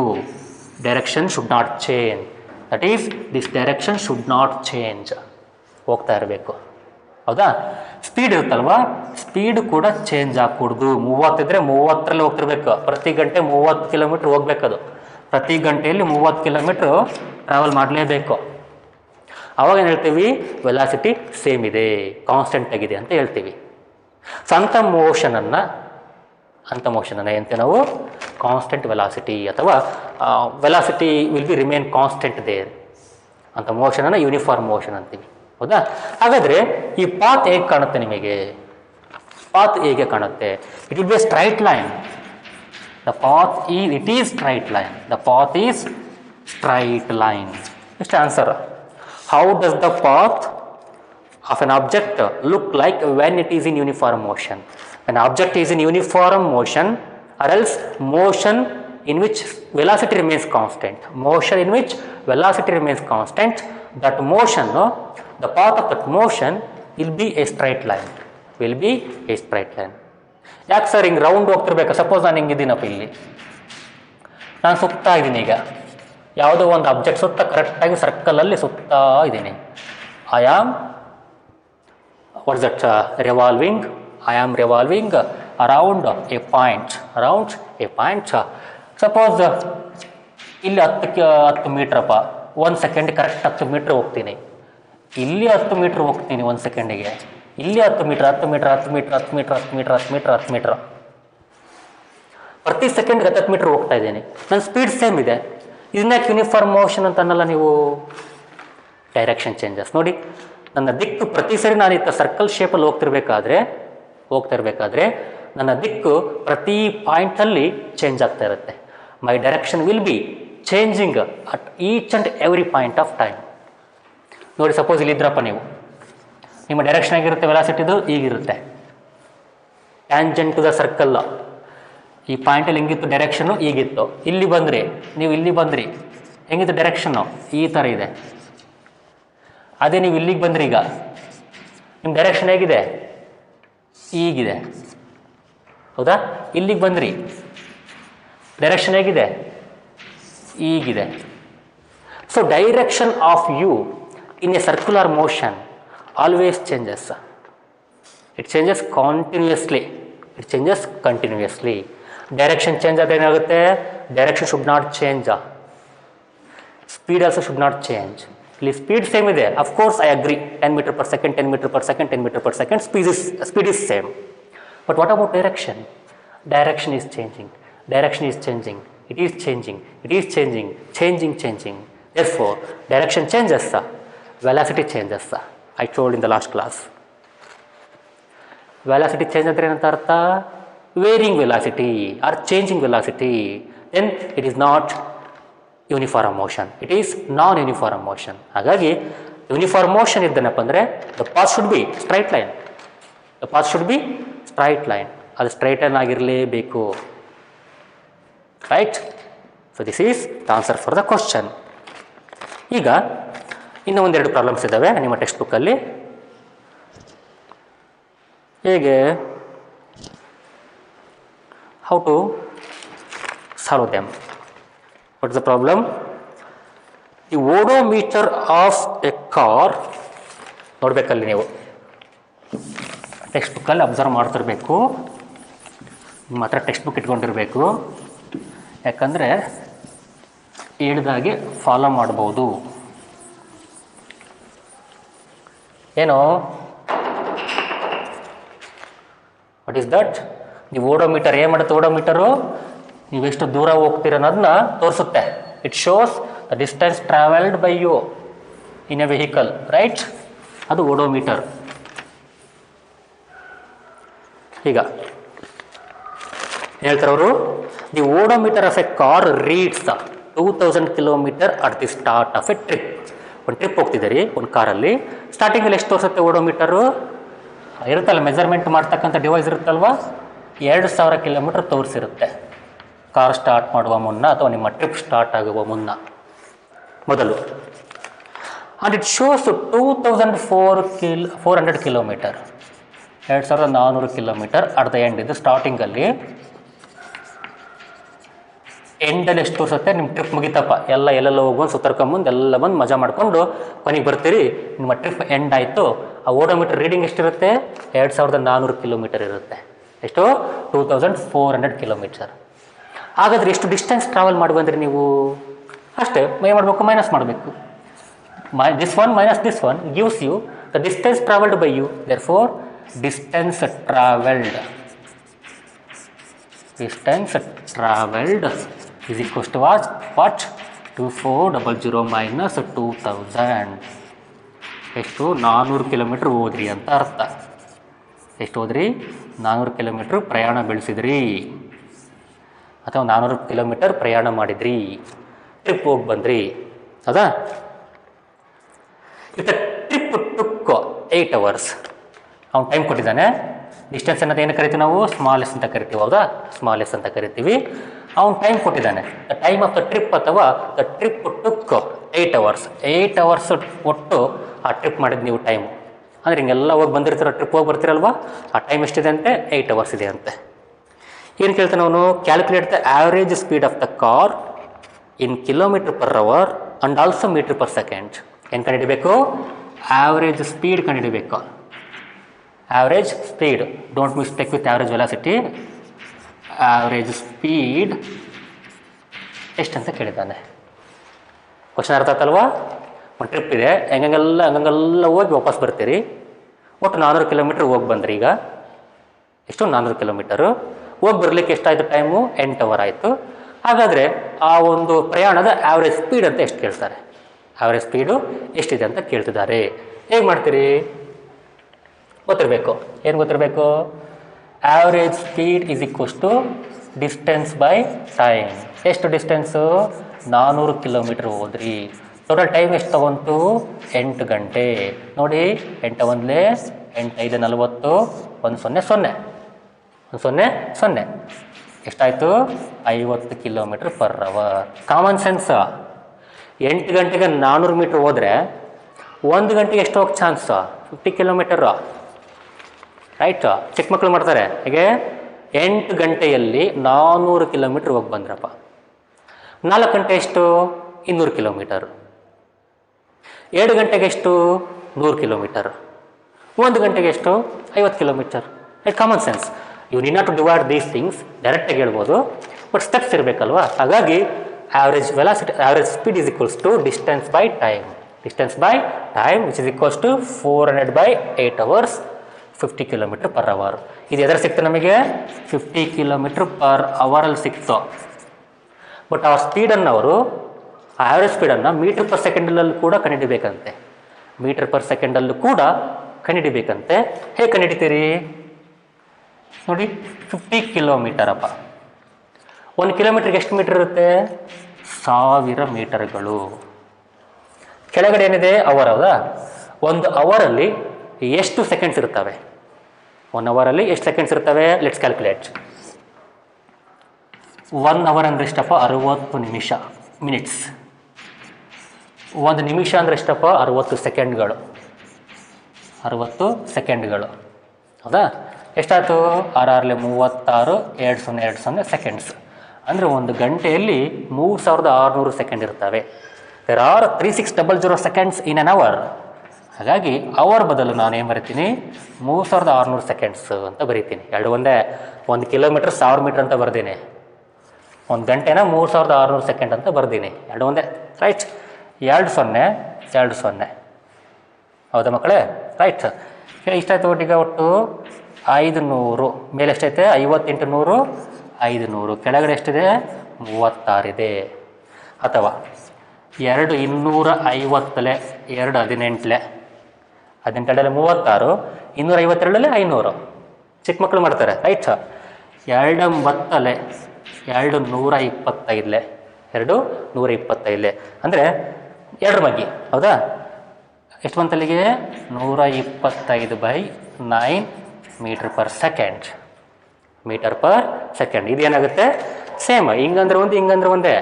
Direction should not change. That is, this direction should not change. ಹೋಗ್ತಾ ಇರಬೇಕು. ಹೌದಾ? ಸ್ಪೀಡ್ ಇರುತ್ತಲ್ವಾ? ಸ್ಪೀಡ್ ಕೂಡ ಚೇಂಜ್ ಆಗಕೂಡ್ದು. 30 ಇದ್ದರೆ 30ರಲ್ಲಿ ಹೋಗ್ತಿರ್ಬೇಕು. ಪ್ರತಿ ಗಂಟೆ 30 km ಹೋಗ್ಬೇಕದು. ಪ್ರತಿ ಗಂಟೆಯಲ್ಲಿ 30 km ಟ್ರಾವೆಲ್ ಮಾಡಲೇಬೇಕು. ಅವಾಗ ಏನು ಹೇಳ್ತೀವಿ? ವೆಲಾಸಿಟಿ ಸೇಮ್ ಇದೆ, ಕಾನ್ಸ್ಟೆಂಟ್ ಆಗಿದೆ ಅಂತ ಹೇಳ್ತೀವಿ. ಸೊ ಅಂಥ ಮೋಷನನ್ನು ಏನಂತೆ ನಾವು? ಕಾನ್ಸ್ಟೆಂಟ್ ವೆಲಾಸಿಟಿ, ಅಥವಾ velocity will be remain constant there ಅಂತ ಮೋಷನನ್ನು ಯೂನಿಫಾರ್ಮ್ ಮೋಷನ್ ಅಂತೀವಿ. ಹೌದಾ? ಹಾಗಾದರೆ ಈ ಪಾತ್ ಹೇಗೆ ಕಾಣುತ್ತೆ ನಿಮಗೆ? ಪಾತ್ ಹೇಗೆ ಕಾಣುತ್ತೆ? It will be A straight line. The path is straight line. ಇಷ್ಟು answer. How does the path of an object look like when it is in uniform motion? An object is in uniform motion, or else motion in which velocity remains constant. Motion in which velocity remains constant. That motion, no, the path of that motion will be a straight line. Will be a straight line. ಯಾಕೆ sir ಹಿಂಗೆ round ಹೋಗ್ತಿರ್ಬೇಕು? Suppose ನಾನು ಹಿಂಗಿದ್ದೀನಪ್ಪ, ಇಲ್ಲಿ ನಾನು ಸುತ್ತಾ ಇದ್ದೀನಿ. ಈಗ ಯಾವುದೋ ಒಂದು ಆಬ್ಜೆಕ್ಟ್ ಸುತ್ತ ಕರೆಕ್ಟಾಗಿ ಸರ್ಕಲಲ್ಲಿ ಸುತ್ತಾ ಇದ್ದೀನಿ. I am what is that revolving, I am revolving around a point, suppose ಇಲ್ಲಿ 10 ಮೀಟ್ರಪ್ಪ, 1 ಸೆಕೆಂಡ್ ಕರೆಕ್ಟ್ 10 ಮೀಟ್ರ್ ಹೋಗ್ತೀನಿ. ಇಲ್ಲಿ 10 ಮೀಟ್ರ್ ಹೋಗ್ತೀನಿ 1 ಸೆಕೆಂಡಿಗೆ. ಇಲ್ಲಿ 10 ಮೀಟ್ರ್ ಪ್ರತಿ ಸೆಕೆಂಡ್ಗೆ 10 ಮೀಟ್ರ್ ಹೋಗ್ತಾ ಇದ್ದೀನಿ. ನನ್ನ ಸ್ಪೀಡ್ ಸೇಮ್ ಇದೆ. ಇದನ್ಯಾಕೆ ಯೂನಿಫಾರ್ಮ್ ಮೋಷನ್ ಅಂತ ಅನ್ನಲ್ಲ ನೀವು? ಡೈರೆಕ್ಷನ್ ಚೇಂಜಸ್ ನೋಡಿ. ನನ್ನ ದಿಕ್ಕು ಪ್ರತಿ ಸರಿ ನಾನು ಇತ್ತ ಸರ್ಕಲ್ ಶೇಪಲ್ಲಿ ಹೋಗ್ತಾ ಇರಬೇಕಾದ್ರೆ ನನ್ನ ದಿಕ್ಕು ಪ್ರತಿ ಪಾಯಿಂಟಲ್ಲಿ ಚೇಂಜ್ ಆಗ್ತಾ ಇರುತ್ತೆ. My direction will be changing at each and every point of time. ನೋಡಿ, ಸಪೋಸ್ ಇಲ್ಲಿದ್ರಪ್ಪ ನೀವು, ನಿಮ್ಮ ಡೈರೆಕ್ಷನ್ ಆಗಿರುತ್ತೆ, ವೆಲಾಸಿಟಿದು ಈಗಿರುತ್ತೆ, ಟ್ಯಾಂಜೆಂಟ್ ಟು ದ ಸರ್ಕಲ್. ಈ ಪಾಯಿಂಟಲ್ಲಿ ಹೆಂಗಿತ್ತು ಡೈರೆಕ್ಷನ್ನು? ಈಗಿತ್ತು. ಇಲ್ಲಿ ಬಂದ್ರಿ ನೀವು, ಹೆಂಗಿತ್ತು ಡೈರೆಕ್ಷನ್ನು? ಈ ಥರ ಇದೆ. ಅದೇ ನೀವು ಇಲ್ಲಿಗೆ ಬಂದ್ರಿ, ಈಗ ನಿಮ್ಮ ಡೈರೆಕ್ಷನ್ ಹೇಗಿದೆ? ಈಗಿದೆ. ಹೌದಾ? ಇಲ್ಲಿಗೆ ಬಂದ್ರಿ, ಡೈರೆಕ್ಷನ್ ಹೇಗಿದೆ? ಈಗಿದೆ. So direction of you in a circular motion always changes. It changes continuously. Direction change ಆದರೆ ಏನಾಗುತ್ತೆ? Direction should not change, speed also should not change. ಇಲ್ಲಿ ಸ್ಪೀಡ್ ಸೇಮ್ ಇದೆ, of course I agree, 10 metre per second, 10 metre per second, 10 metre per second, speed is same. But what about direction? Direction is changing. It is changing. Therefore, direction changes, velocity changes. I told in the last class. Velocity change ಅಂದರೆ ಏನಂತ ಅರ್ಥ? Varying velocity or changing velocity. Then it is not uniform motion, it is non uniform motion. ಹಾಗಾಗಿ uniform motion ಇದ್ದೇನಪ್ಪ ಅಂದರೆ the path should be straight line. ಅದು straight line ಆಗಿರಲೇಬೇಕು. Right? So this is the answer for the question. ಈಗ ಇನ್ನೂ ಒಂದೆರಡು problems ಇದ್ದಾವೆ ನಿಮ್ಮ ಟೆಕ್ಸ್ಟ್ ಬುಕ್ಕಲ್ಲಿ. ಹೇಗೆ, how to solve them? What is the problem? The odometer of a car, ನೋಡಬೇಕಲ್ಲಿ ನೀವು ಟೆಕ್ಸ್ಟ್ ಬುಕ್ಕಲ್ಲಿ ಅಬ್ಸರ್ವ್ ಮಾಡ್ತಿರ್ಬೇಕು. ನಿಮ್ಮ ಹತ್ರ ಟೆಕ್ಸ್ಟ್ ಬುಕ್ ಇಟ್ಕೊಂಡಿರಬೇಕು, ಯಾಕಂದರೆ ಹೇಳ್ದಾಗೆ ಫಾಲೋ ಮಾಡ್ಬೋದು. ಏನು? What is that? ನೀವು ಓಡೋಮೀಟರ್ ಏನು ಮಾಡುತ್ತೆ? ಓಡೋಮೀಟರು ನೀವೆಷ್ಟು ದೂರ ಹೋಗ್ತೀರ ಅನ್ನೋದನ್ನ ತೋರಿಸುತ್ತೆ. It shows the distance travelled by you in a vehicle, right? ಅದು ಓಡೋಮೀಟರ್. ಈಗ ಹೇಳ್ತಾರೆ ಅವರು, the odometer of a car reads 2000 kilometre at the start of a trip. ಒಂದು ಟ್ರಿಪ್ ಹೋಗ್ತಿದ್ದೀರಿ ಒಂದು ಕಾರಲ್ಲಿ, ಸ್ಟಾರ್ಟಿಂಗಲ್ಲಿ ಎಷ್ಟು ತೋರಿಸುತ್ತೆ ಓಡೋಮೀಟರು? ಇರುತ್ತಲ್ಲ, ಮೆಜರ್ಮೆಂಟ್ ಮಾಡ್ತಕ್ಕಂಥ ಡಿವೈಸ್ ಇರುತ್ತಲ್ವ, 2000 ಕಿಲೋಮೀಟರ್ ತೋರಿಸಿರುತ್ತೆ ಕಾರ್ ಸ್ಟಾರ್ಟ್ ಮಾಡುವ ಮುನ್ನ ಅಥವಾ ನಿಮ್ಮ ಟ್ರಿಪ್ ಸ್ಟಾರ್ಟ್ ಆಗುವ ಮುನ್ನ ಮೊದಲು. And it shows 2400 kilometre, 2400 kilometre at the end. ಇದು ಸ್ಟಾರ್ಟಿಂಗಲ್ಲಿ. ಎಂಡಲ್ಲಿ ಎಷ್ಟು ತೋರಿಸುತ್ತೆ? ನಿಮ್ಮ ಟ್ರಿಪ್ ಮುಗಿತಪ್ಪ, ಎಲ್ಲೆಲ್ಲ ಹೋಗ್ಬಂದು ಸುತ್ತರ್ಕೊಂಬಂದು ಎಲ್ಲ ಬಂದು ಮಜಾ ಮಾಡಿಕೊಂಡು ಕೊನೆಗೆ ಬರ್ತೀರಿ, ನಿಮ್ಮ ಟ್ರಿಪ್ ಎಂಡ್ ಆಯಿತು. ಆ ಓಡೋಮೀಟರ್ ರೀಡಿಂಗ್ ಎಷ್ಟಿರುತ್ತೆ? 2400 ಕಿಲೋಮೀಟರ್ ಇರುತ್ತೆ. ಎಷ್ಟು? 2400 ಕಿಲೋಮೀಟರ್. ಹಾಗಾದರೆ ಎಷ್ಟು ಡಿಸ್ಟೆನ್ಸ್ ಟ್ರಾವೆಲ್ ಮಾಡಿ ಬಂದರೆ ನೀವು? ಅಷ್ಟೇ, ಏನು ಮಾಡಬೇಕು? ಮೈನಸ್ ಮಾಡಬೇಕು. This one minus this one gives you the distance travelled by you. Therefore distance travelled is equals to what? 2400 minus 2000. ಎಷ್ಟು? 400 ಕಿಲೋಮೀಟ್ರ್ ಹೋದ್ರಿ ಅಂತ ಅರ್ಥ. ಎಷ್ಟು ಹೋದ್ರಿ? 400 ಕಿಲೋಮೀಟ್ರ್ ಪ್ರಯಾಣ ಬೆಳೆಸಿದ್ರಿ, ಅಥವಾ 400 ಕಿಲೋಮೀಟರ್ ಪ್ರಯಾಣ ಮಾಡಿದ್ರಿ, ಟ್ರಿಪ್ ಹೋಗಿ ಬಂದ್ರಿ. ಹೌದಾ? If the trip took 8 hours, ಅವ್ನು ಟೈಮ್ ಕೊಟ್ಟಿದ್ದಾನೆ. ಡಿಸ್ಟೆನ್ಸ್ ಅನ್ನೋದು ಏನು ಕರಿತೀವಿ ನಾವು? ಸ್ಮಾಲ್ ಎಸ್ ಅಂತ ಕರಿತೀವಿ, ಹೌದಾ? ಸ್ಮಾಲ್ ಎಸ್ ಅಂತ ಕರಿತೀವಿ. ಅವ್ನು ಟೈಮ್ ಕೊಟ್ಟಿದ್ದಾನೆ. The time of the trip ಅಥವಾ the trip took 8 hours. 8 hours ಒಟ್ಟು ಆ ಟ್ರಿಪ್ ಮಾಡಿದ್ದು ನೀವು ಟೈಮು. ಅಂದರೆ ಹಿಂಗೆಲ್ಲ ಹೋಗಿ ಬಂದಿರ್ತೀರ, ಟ್ರಿಪ್ ಹೋಗಿ ಬರ್ತೀರಲ್ವ, ಆ ಟೈಮ್ ಎಷ್ಟಿದೆ ಅಂತೆ? 8 hours ಇದೆ ಅಂತೆ. ಏನು ಕೇಳ್ತಾನೆ ಅವನು? Calculate the average speed of the car in km/h and also m/s. ಏನು ಕಂಡುಹಿಡಿಬೇಕು? ಆ್ಯಾವ್ರೇಜ್ ಸ್ಪೀಡ್ ಕಂಡುಹಿಡಿಬೇಕು. Average speed, don't mistake with average velocity. Average speed ಎಷ್ಟಂತ ಕೇಳಿದ್ದಾನೆ. ಕ್ವಶನ್ ಅರ್ಥ ಆಯ್ತಲ್ವಾ? ಒಂದು ಟ್ರಿಪ್ ಇದೆ, ಹಂಗಂಗೆಲ್ಲ ಹೋಗಿ ವಾಪಸ್ ಬರ್ತೀರಿ. ಒಟ್ಟು 400 ಕಿಲೋಮೀಟ್ರ್ ಹೋಗಿ ಬಂದ್ರಿ. ಈಗ ಎಷ್ಟು? 400 ಕಿಲೋಮೀಟರು ಹೋಗಿ ಬರಲಿಕ್ಕೆ ಎಷ್ಟಾಯಿತು ಟೈಮು? 8 hour ಆಯಿತು. ಹಾಗಾದರೆ ಆ ಒಂದು ಪ್ರಯಾಣದ ಆ್ಯಾವ್ರೇಜ್ ಸ್ಪೀಡ್ ಅಂತ ಎಷ್ಟು ಕೇಳ್ತಾರೆ? ಆ್ಯಾವ್ರೇಜ್ ಸ್ಪೀಡು ಎಷ್ಟಿದೆ ಅಂತ ಕೇಳ್ತಿದ್ದಾರೆ. ಹೇಗೆ ಮಾಡ್ತೀರಿ? ಗೊತ್ತಿರಬೇಕು. ಏನು ಗೊತ್ತಿರಬೇಕು? Average speed is equals to distance by time. ಎಷ್ಟು ಡಿಸ್ಟೆನ್ಸು? 400 ಕಿಲೋಮೀಟ್ರ್ ಹೋದ್ರಿ. ಟೋಟಲ್ ಟೈಮ್ ಎಷ್ಟು ತೊಗೊಂತು? 8 ಗಂಟೆ. ನೋಡಿ, 8 1 8 5 40, 1 0 0 1 0 0 ಎಷ್ಟಾಯಿತು? 50 km/h. Common sense. 8 ಗಂಟೆಗೆ 400 ಮೀಟ್ರ್ ಹೋದರೆ 1 ಗಂಟೆಗೆ ಎಷ್ಟು ಹೋಗಿ ಚಾನ್ಸು? 50 ಕಿಲೋಮೀಟರು. ರೈಟ್? ಚಿಕ್ಕ ಮಕ್ಕಳು ಮಾಡ್ತಾರೆ ಹೇಗೆ? 8 ಗಂಟೆಯಲ್ಲಿ 400 ಕಿಲೋಮೀಟ್ರ್ ಹೋಗಿ ಬಂದ್ರಪ್ಪ. 4 ಗಂಟೆ ಎಷ್ಟು? 200 ಕಿಲೋಮೀಟರ್. 7 ಗಂಟೆಗೆ ಎಷ್ಟು? 100 ಕಿಲೋಮೀಟರ್. 1 ಗಂಟೆಗೆ ಎಷ್ಟು? 50 kilometre. Right? Common sense. You need not to divide these things. ಡೈರೆಕ್ಟಾಗಿ ಹೇಳ್ಬೋದು, ಬಟ್ ಸ್ಟೆಪ್ಸ್ ಇರಬೇಕಲ್ವಾ? ಹಾಗಾಗಿ average velocity, average speed is equals to distance by time. Distance by time which is equals to 400/8 hours, 50 km/h. ಇದು ಎದರ ಸಿಕ್ತು ನಮಗೆ? 50 km/h ಸಿಕ್ತು. But ಆ ಸ್ಪೀಡನ್ನು ಅವರು, ಆ್ಯಾವ್ರೇಜ್ ಸ್ಪೀಡನ್ನು m/s ಕೂಡ ಕಂಡುಹಿಡಿಬೇಕಂತೆ. m/s ಕೂಡ ಕಂಡುಹಿಡಿಬೇಕಂತೆ. ಹೇಗೆ ಕಂಡುಹಿಡಿತೀರಿ ನೋಡಿ? 50 ಕಿಲೋಮೀಟರಪ್ಪ. 1 ಕಿಲೋಮೀಟ್ರಿಗೆ ಎಷ್ಟು ಮೀಟರ್ ಇರುತ್ತೆ? 1000 ಮೀಟರ್ಗಳು. ಕೆಳಗಡೆ ಏನಿದೆ? ಅವರ್, ಹೌದಾ? 1 ಅವರಲ್ಲಿ ಎಷ್ಟು ಸೆಕೆಂಡ್ಸ್ ಇರ್ತವೆ? 1 ಅವರಲ್ಲಿ ಎಷ್ಟು ಸೆಕೆಂಡ್ಸ್ ಇರ್ತವೆ? Let's calculate. 1 ಅವರ್ ಅಂದರೆ ಎಷ್ಟಪ್ಪ? 60 ನಿಮಿಷ, ಮಿನಿಟ್ಸ್. 1 ನಿಮಿಷ ಅಂದರೆ ಎಷ್ಟಪ್ಪ? 60 ಸೆಕೆಂಡ್ಗಳು. 60 ಸೆಕೆಂಡ್ಗಳು, ಹೌದಾ? ಎಷ್ಟಾಯಿತು? 6 36, 2 0 2 0 ಸೆಕೆಂಡ್ಸ್. ಅಂದರೆ 1 ಗಂಟೆಯಲ್ಲಿ 3600 ಸೆಕೆಂಡ್ ಇರ್ತವೆ. There are 3600 seconds in an hour. ಹಾಗಾಗಿ ಅವರ್ ಬದಲು ನಾನು ಏನು ಬರಿತೀನಿ? 3600 ಸೆಕೆಂಡ್ಸ್ ಅಂತ ಬರಿತೀನಿ. ಎರಡು ಒಂದೇ. 1 ಕಿಲೋಮೀಟ್ರ್ 1000 ಮೀಟ್ರ್ ಅಂತ ಬರ್ತೀನಿ. 1 ಗಂಟೆನ 3600 ಸೆಕೆಂಡ್ ಅಂತ ಬರ್ತೀನಿ. ಎರಡು ಒಂದೇ. ರೈಟ್? 2 0 2 0, ಹೌದಾ ಮಕ್ಕಳೇ? ರೈಟ್? ಇಷ್ಟಾಯ್ತು. ಒಟ್ಟಿಗೆ ಒಟ್ಟು 500. ಮೇಲೆ ಎಷ್ಟೈತೆ? 50 × 100 500. ಕೆಳಗಡೆ ಎಷ್ಟಿದೆ? 36 ಇದೆ. ಅಥವಾ 2 250, 2 18, 18 36, 252 500. ಚಿಕ್ಕ ಮಕ್ಕಳು ಮಾಡ್ತಾರೆ. ರೈಟ್? 2 9, 2 125, 2 125 ಅಂದರೆ 2 ಮಗ್ಗಿ, ಹೌದಾ? ಎಷ್ಟು ಬಂತಲ್ಲಿಗೆ? 125/9 m/s. m/s. ಇದೇನಾಗುತ್ತೆ? ಸೇಮ್. ಹಿಂಗಂದ್ರೆ ಒಂದು, ಹಿಂಗಂದ್ರೆ ಒಂದೇ.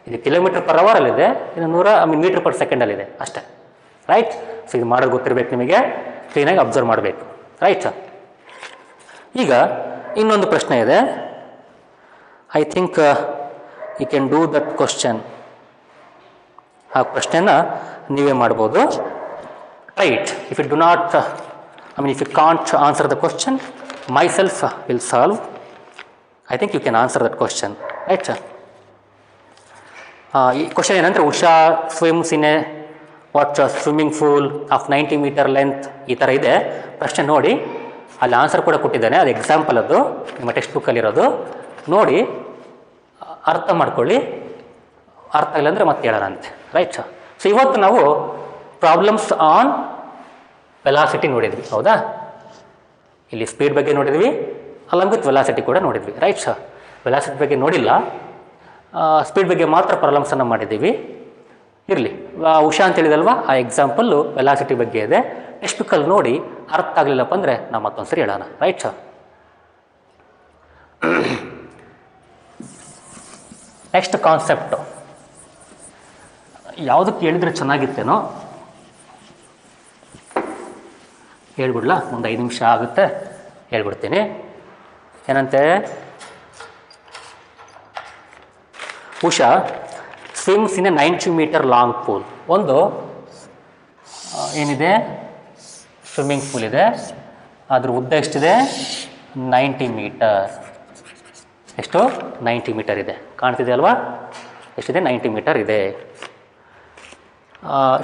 ಇದು km/h ಇದೆ, ಇದು 100 m/s ಅಷ್ಟೇ. ರೈಟ್? ಸೊ ಇದು ಮಾಡೋದು ಗೊತ್ತಿರಬೇಕು ನಿಮಗೆ. ಕ್ಲೀನಾಗಿ ಅಬ್ಸರ್ವ್ ಮಾಡಬೇಕು. ರೈಟ್? ಈಗ ಇನ್ನೊಂದು ಪ್ರಶ್ನೆ ಇದೆ. I think you can do that question. ಆ ಪ್ರಶ್ನೆನ ನೀವೇ ಮಾಡ್ಬೋದು. Right? If you do not, if you can't answer the question, myself will solve. I think you can answer that question. Right? ಈ ಕ್ವಶನ್ ಏನಂದರೆ, Usha swims in a swimming pool of 90 metre length, ಈ ಥರ ಇದೆ ಪ್ರಶ್ನೆ. ನೋಡಿ, ಅಲ್ಲಿ answer ಕೂಡ ಕೊಟ್ಟಿದ್ದಾನೆ. ಅದು ಎಕ್ಸಾಂಪಲ್, ಅದು ನಿಮ್ಮ ಟೆಕ್ಸ್ಟ್ ಬುಕ್ಕಲ್ಲಿರೋದು. ನೋಡಿ, ಅರ್ಥ ಮಾಡ್ಕೊಳ್ಳಿ. ಅರ್ಥ ಇಲ್ಲ ಅಂದರೆ ಮತ್ತೆ ಹೇಳೋಣಂತೆ. ರೈಟ್? ಸೊ ಇವತ್ತು ನಾವು ಪ್ರಾಬ್ಲಮ್ಸ್ ಆನ್ ವೆಲಾಸಿಟಿ ನೋಡಿದ್ವಿ, ಹೌದಾ? ಇಲ್ಲಿ ಸ್ಪೀಡ್ ಬಗ್ಗೆ ನೋಡಿದ್ವಿ, ಅಲಾಂಗ್ ವಿತ್ ವೆಲಾಸಿಟಿ ಕೂಡ ನೋಡಿದ್ವಿ. Right sir? ವೆಲಾಸಿಟಿ ಬಗ್ಗೆ ನೋಡಿಲ್ಲ, ಸ್ಪೀಡ್ ಬಗ್ಗೆ ಮಾತ್ರ ಪ್ರಾಬ್ಲಮ್ಸನ್ನು ಮಾಡಿದ್ದೀವಿ. ಇರಲಿ, ಉಷಾ ಅಂತ ಹೇಳಿದಲ್ವಾ, ಆ ಎಕ್ಸಾಂಪಲ್ಲು ವೆಲಾಸಿಟಿ ಬಗ್ಗೆ ಇದೆ. ಟೆಕ್ಸ್ಟ್ ಬುಕ್ಕಲ್ಲಿ ನೋಡಿ ಅರ್ಥ ಆಗಲಿಲ್ಲಪ್ಪ ಅಂದರೆ ನಾವು ಮತ್ತೊಂದು ಸರಿ ಹೇಳೋಣ. Right sir. ನೆಕ್ಸ್ಟ್ ಕಾನ್ಸೆಪ್ಟು ಯಾವುದಕ್ಕೆ ಹೇಳಿದ್ರೆ ಚೆನ್ನಾಗಿತ್ತೇನೋ ಹೇಳ್ಬಿಡ್ಲಾ, ಒಂದು 5 ನಿಮಿಷ ಆಗುತ್ತೆ, ಹೇಳ್ಬಿಡ್ತೀನಿ. ಏನಂತೆ, Usha swims in a 90 metre long pool. ಒಂದು ಏನಿದೆ, ಸ್ವಿಮ್ಮಿಂಗ್ ಪೂಲ್ ಇದೆ, ಅದ್ರ ಉದ್ದ ಎಷ್ಟಿದೆ, 90 ಮೀಟರ್. ಎಷ್ಟು, 90 ಮೀಟರ್ ಇದೆ, ಕಾಣ್ತಿದೆ ಅಲ್ವಾ, ಎಷ್ಟಿದೆ, 90 ಮೀಟರ್ ಇದೆ.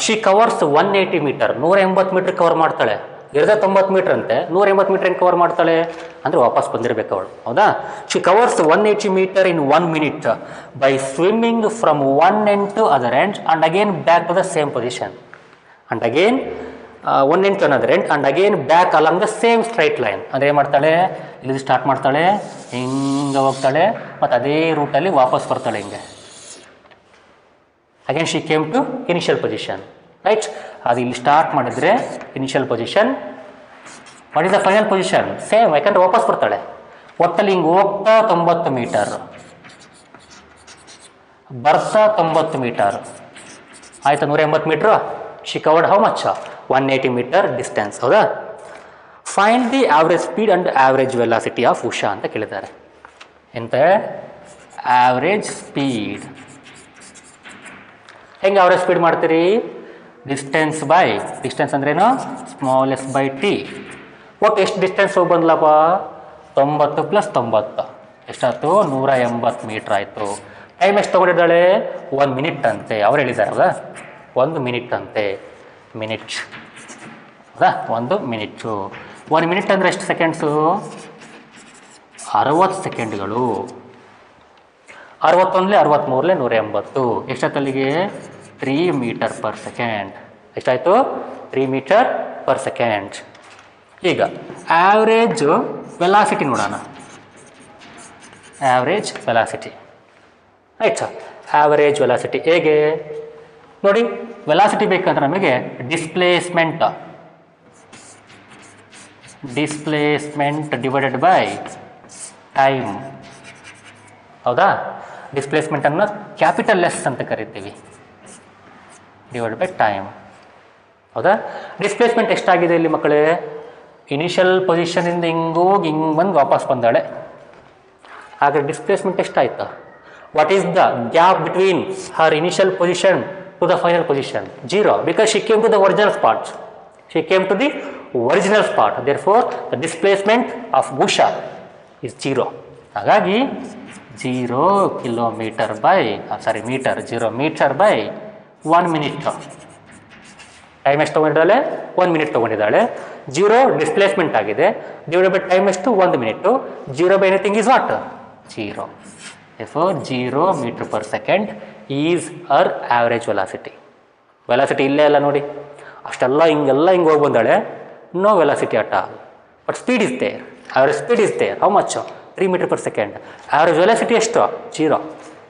She covers 180 metre, 180 metre cover ಮಾಡ್ತಾಳೆ. 90 ಮೀಟರ್ ಅಂತೆ, 180 ಮೀಟರ್ ಏನು ಕವರ್ ಮಾಡ್ತಾಳೆ ಅಂದರೆ ವಾಪಸ್ ಬಂದಿರಬೇಕು ಅವಳು, ಹೌದಾ. She covers 180 metre in 1 minute by swimming from one end to other end and again back to the same position. And again one end to another end and again back along the same straight line. ಅಂದರೆ ಏನು ಮಾಡ್ತಾಳೆ, ಇಲ್ಲಿ start ಮಾಡ್ತಾಳೆ, ಹಿಂಗೆ ಹೋಗ್ತಾಳೆ, ಮತ್ತು ಅದೇ ರೂಟಲ್ಲಿ ವಾಪಸ್ ಬರ್ತಾಳೆ ಹಿಂಗೆ. Again she came to initial position. Right, ಅದು ಇಲ್ಲಿ ಸ್ಟಾರ್ಟ್ ಮಾಡಿದರೆ initial position. What is the final position, same, ಯಾಕಂದ್ರೆ ವಾಪಸ್ ಬರ್ತಾಳೆ. ಒಟ್ಟಲ್ಲಿ ಹಿಂಗೆ ಹೋಗ್ತಾ 90 ಮೀಟರ್, ಬರ್ತಾ 90 ಮೀಟರ್ ಆಯಿತಾ. 180 metre, she covered how much, 180 metre distance, ಹೌದಾ. Find the average speed and average velocity of Usha ಅಂತ ಕೇಳಿದ್ದಾರೆ. ಎಂತ, ಆವ್ರೇಜ್ ಸ್ಪೀಡ್. ಹೆಂಗೆ ಆವ್ರೇಜ್ ಸ್ಪೀಡ್ ಮಾಡ್ತೀರಿ, ಡಿಸ್ಟೆನ್ಸ್ ಬೈ, ಡಿಸ್ಟೆನ್ಸ್ ಅಂದ್ರೇನು, ಸ್ಮಾಲೆಸ್ಟ್ ಬೈ ಟಿ. ಒಟ್ಟು ಎಷ್ಟು ಡಿಸ್ಟೆನ್ಸ್ ಹೋಗಿ ಬಂದ್ಲಪ್ಪ, 90 + 90 ಎಷ್ಟಾಯ್ತು, 180 ಮೀಟ್ರ್ ಆಯಿತು. ಟೈಮ್ ಎಷ್ಟು ತೊಗೊಂಡಿದ್ದಾಳೆ, 1 ಮಿನಿಟ್ ಅಂತೆ. ಅವ್ರು ಹೇಳಿದಾರಲ್ಲ 1 ಮಿನಿಟ್ ಅಂತೆ, ಮಿನಿಟ್, ಹೌದಾ, 1 ಮಿನಿಟು. 1 ಮಿನಿಟ್ ಅಂದರೆ ಎಷ್ಟು ಸೆಕೆಂಡ್ಸು, 60 ಸೆಕೆಂಡ್ಗಳು. 61 63 180, ಎಷ್ಟಾಯ್ತಲ್ಲಿಗೆ, 3 ಮೀಟರ್ ಪರ್ ಸೆಕೆಂಡ್. ಎಷ್ಟಾಯಿತು, 3 ಮೀಟರ್ ಪರ್ ಸೆಕೆಂಡ್. ಈಗ ಆವ್ರೇಜ್ ವೆಲಾಸಿಟಿ ನೋಡೋಣ. Average velocity, right sir. Average velocity ಹೇಗೆ ನೋಡಿ, ವೆಲಾಸಿಟಿ ಬೇಕಂದ್ರೆ ನಮಗೆ ಡಿಸ್ಪ್ಲೇಸ್ಮೆಂಟ್ ಡಿವೈಡೆಡ್ ಬೈ ಟೈಮ್, ಹೌದಾ. ಡಿಸ್ಪ್ಲೇಸ್ಮೆಂಟನ್ನು ಕ್ಯಾಪಿಟಲ್ ಎಸ್ ಅಂತ ಕರಿತೀವಿ, ಡಿವೈಡ್ ಬೈ ಟೈಮ್, ಹೌದಾ. ಡಿಸ್ಪ್ಲೇಸ್ಮೆಂಟ್ ಎಷ್ಟಾಗಿದೆ ಇಲ್ಲಿ ಮಕ್ಕಳೇ, ಇನಿಷಿಯಲ್ ಪೊಸಿಷನಿಂದ ಹಿಂಗೋಗಿ ಹಿಂಗೆ ಬಂದು ವಾಪಸ್ ಬಂದಾಳೆ. ಹಾಗೆ ಡಿಸ್ಪ್ಲೇಸ್ಮೆಂಟ್ ಎಷ್ಟಾಯ್ತು, what is the gap between her initial position to the final position, 0, because she came to the original spot. She came to the original spot, therefore the displacement of Usha is 0. ಹಾಗಾಗಿ 0 kilometre by, metre, 0 metre by 1 minute. Time ಎಷ್ಟು ತೊಗೊಂಡಿದ್ದಾಳೆ, 1 minute ತೊಗೊಂಡಿದ್ದಾಳೆ. 0 displacement ಆಗಿದೆ, divide by time ಎಷ್ಟು, 1 minute. 0 by anything is what, 0. Therefore 0 metre per second is our average velocity. Velocity ಇಲ್ಲೇ ಅಲ್ಲ ನೋಡಿ, ಅಷ್ಟೆಲ್ಲ ಹಿಂಗೆಲ್ಲ ಹಿಂಗೆ ಹೋಗಿ ಬಂದಾಳೆ, no velocity at all, but speed is there, average speed is there. How much, 3 metre per second. Average velocity ಎಷ್ಟು, 0.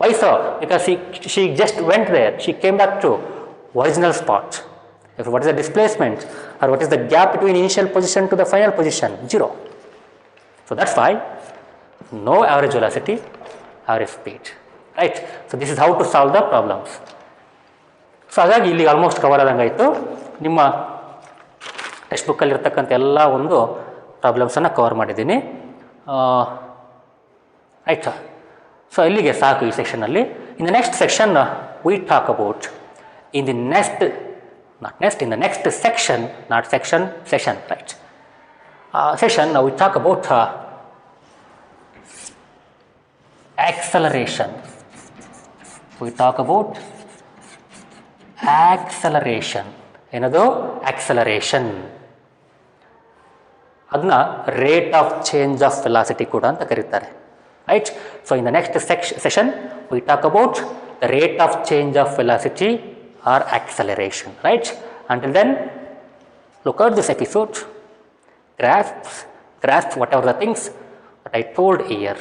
Why so, because she just went there, she came back to original spot. What is the displacement or what is the gap between initial position to the final position, 0. So that's why no average velocity, average speed, right. So this is how to solve the problems. So ಹಾಗಾಗಿ ಇಲ್ಲಿ almost cover ಆದಂಗಾಯಿತು. ನಿಮ್ಮ text ಬುಕ್ಕಲ್ಲಿ ಇರ್ತಕ್ಕಂಥ ಎಲ್ಲ ಒಂದು ಪ್ರಾಬ್ಲಮ್ಸನ್ನು cover ಮಾಡಿದ್ದೀನಿ, right. So ಇಲ್ಲಿಗೆ ಸಾಕು ಈ ಸೆಕ್ಷನಲ್ಲಿ. In the next section we talk about in the next section, not section, session, right. Session, now we talk about acceleration. We talk about acceleration. ಏನದು acceleration, ಅದನ್ನ rate of change of velocity ಕೂಡ ಅಂತ ಕರೀತಾರೆ, right. So in the next session we talk about the rate of change of velocity or acceleration, right. Until then, look at this episode, grasp whatever the things that I told here.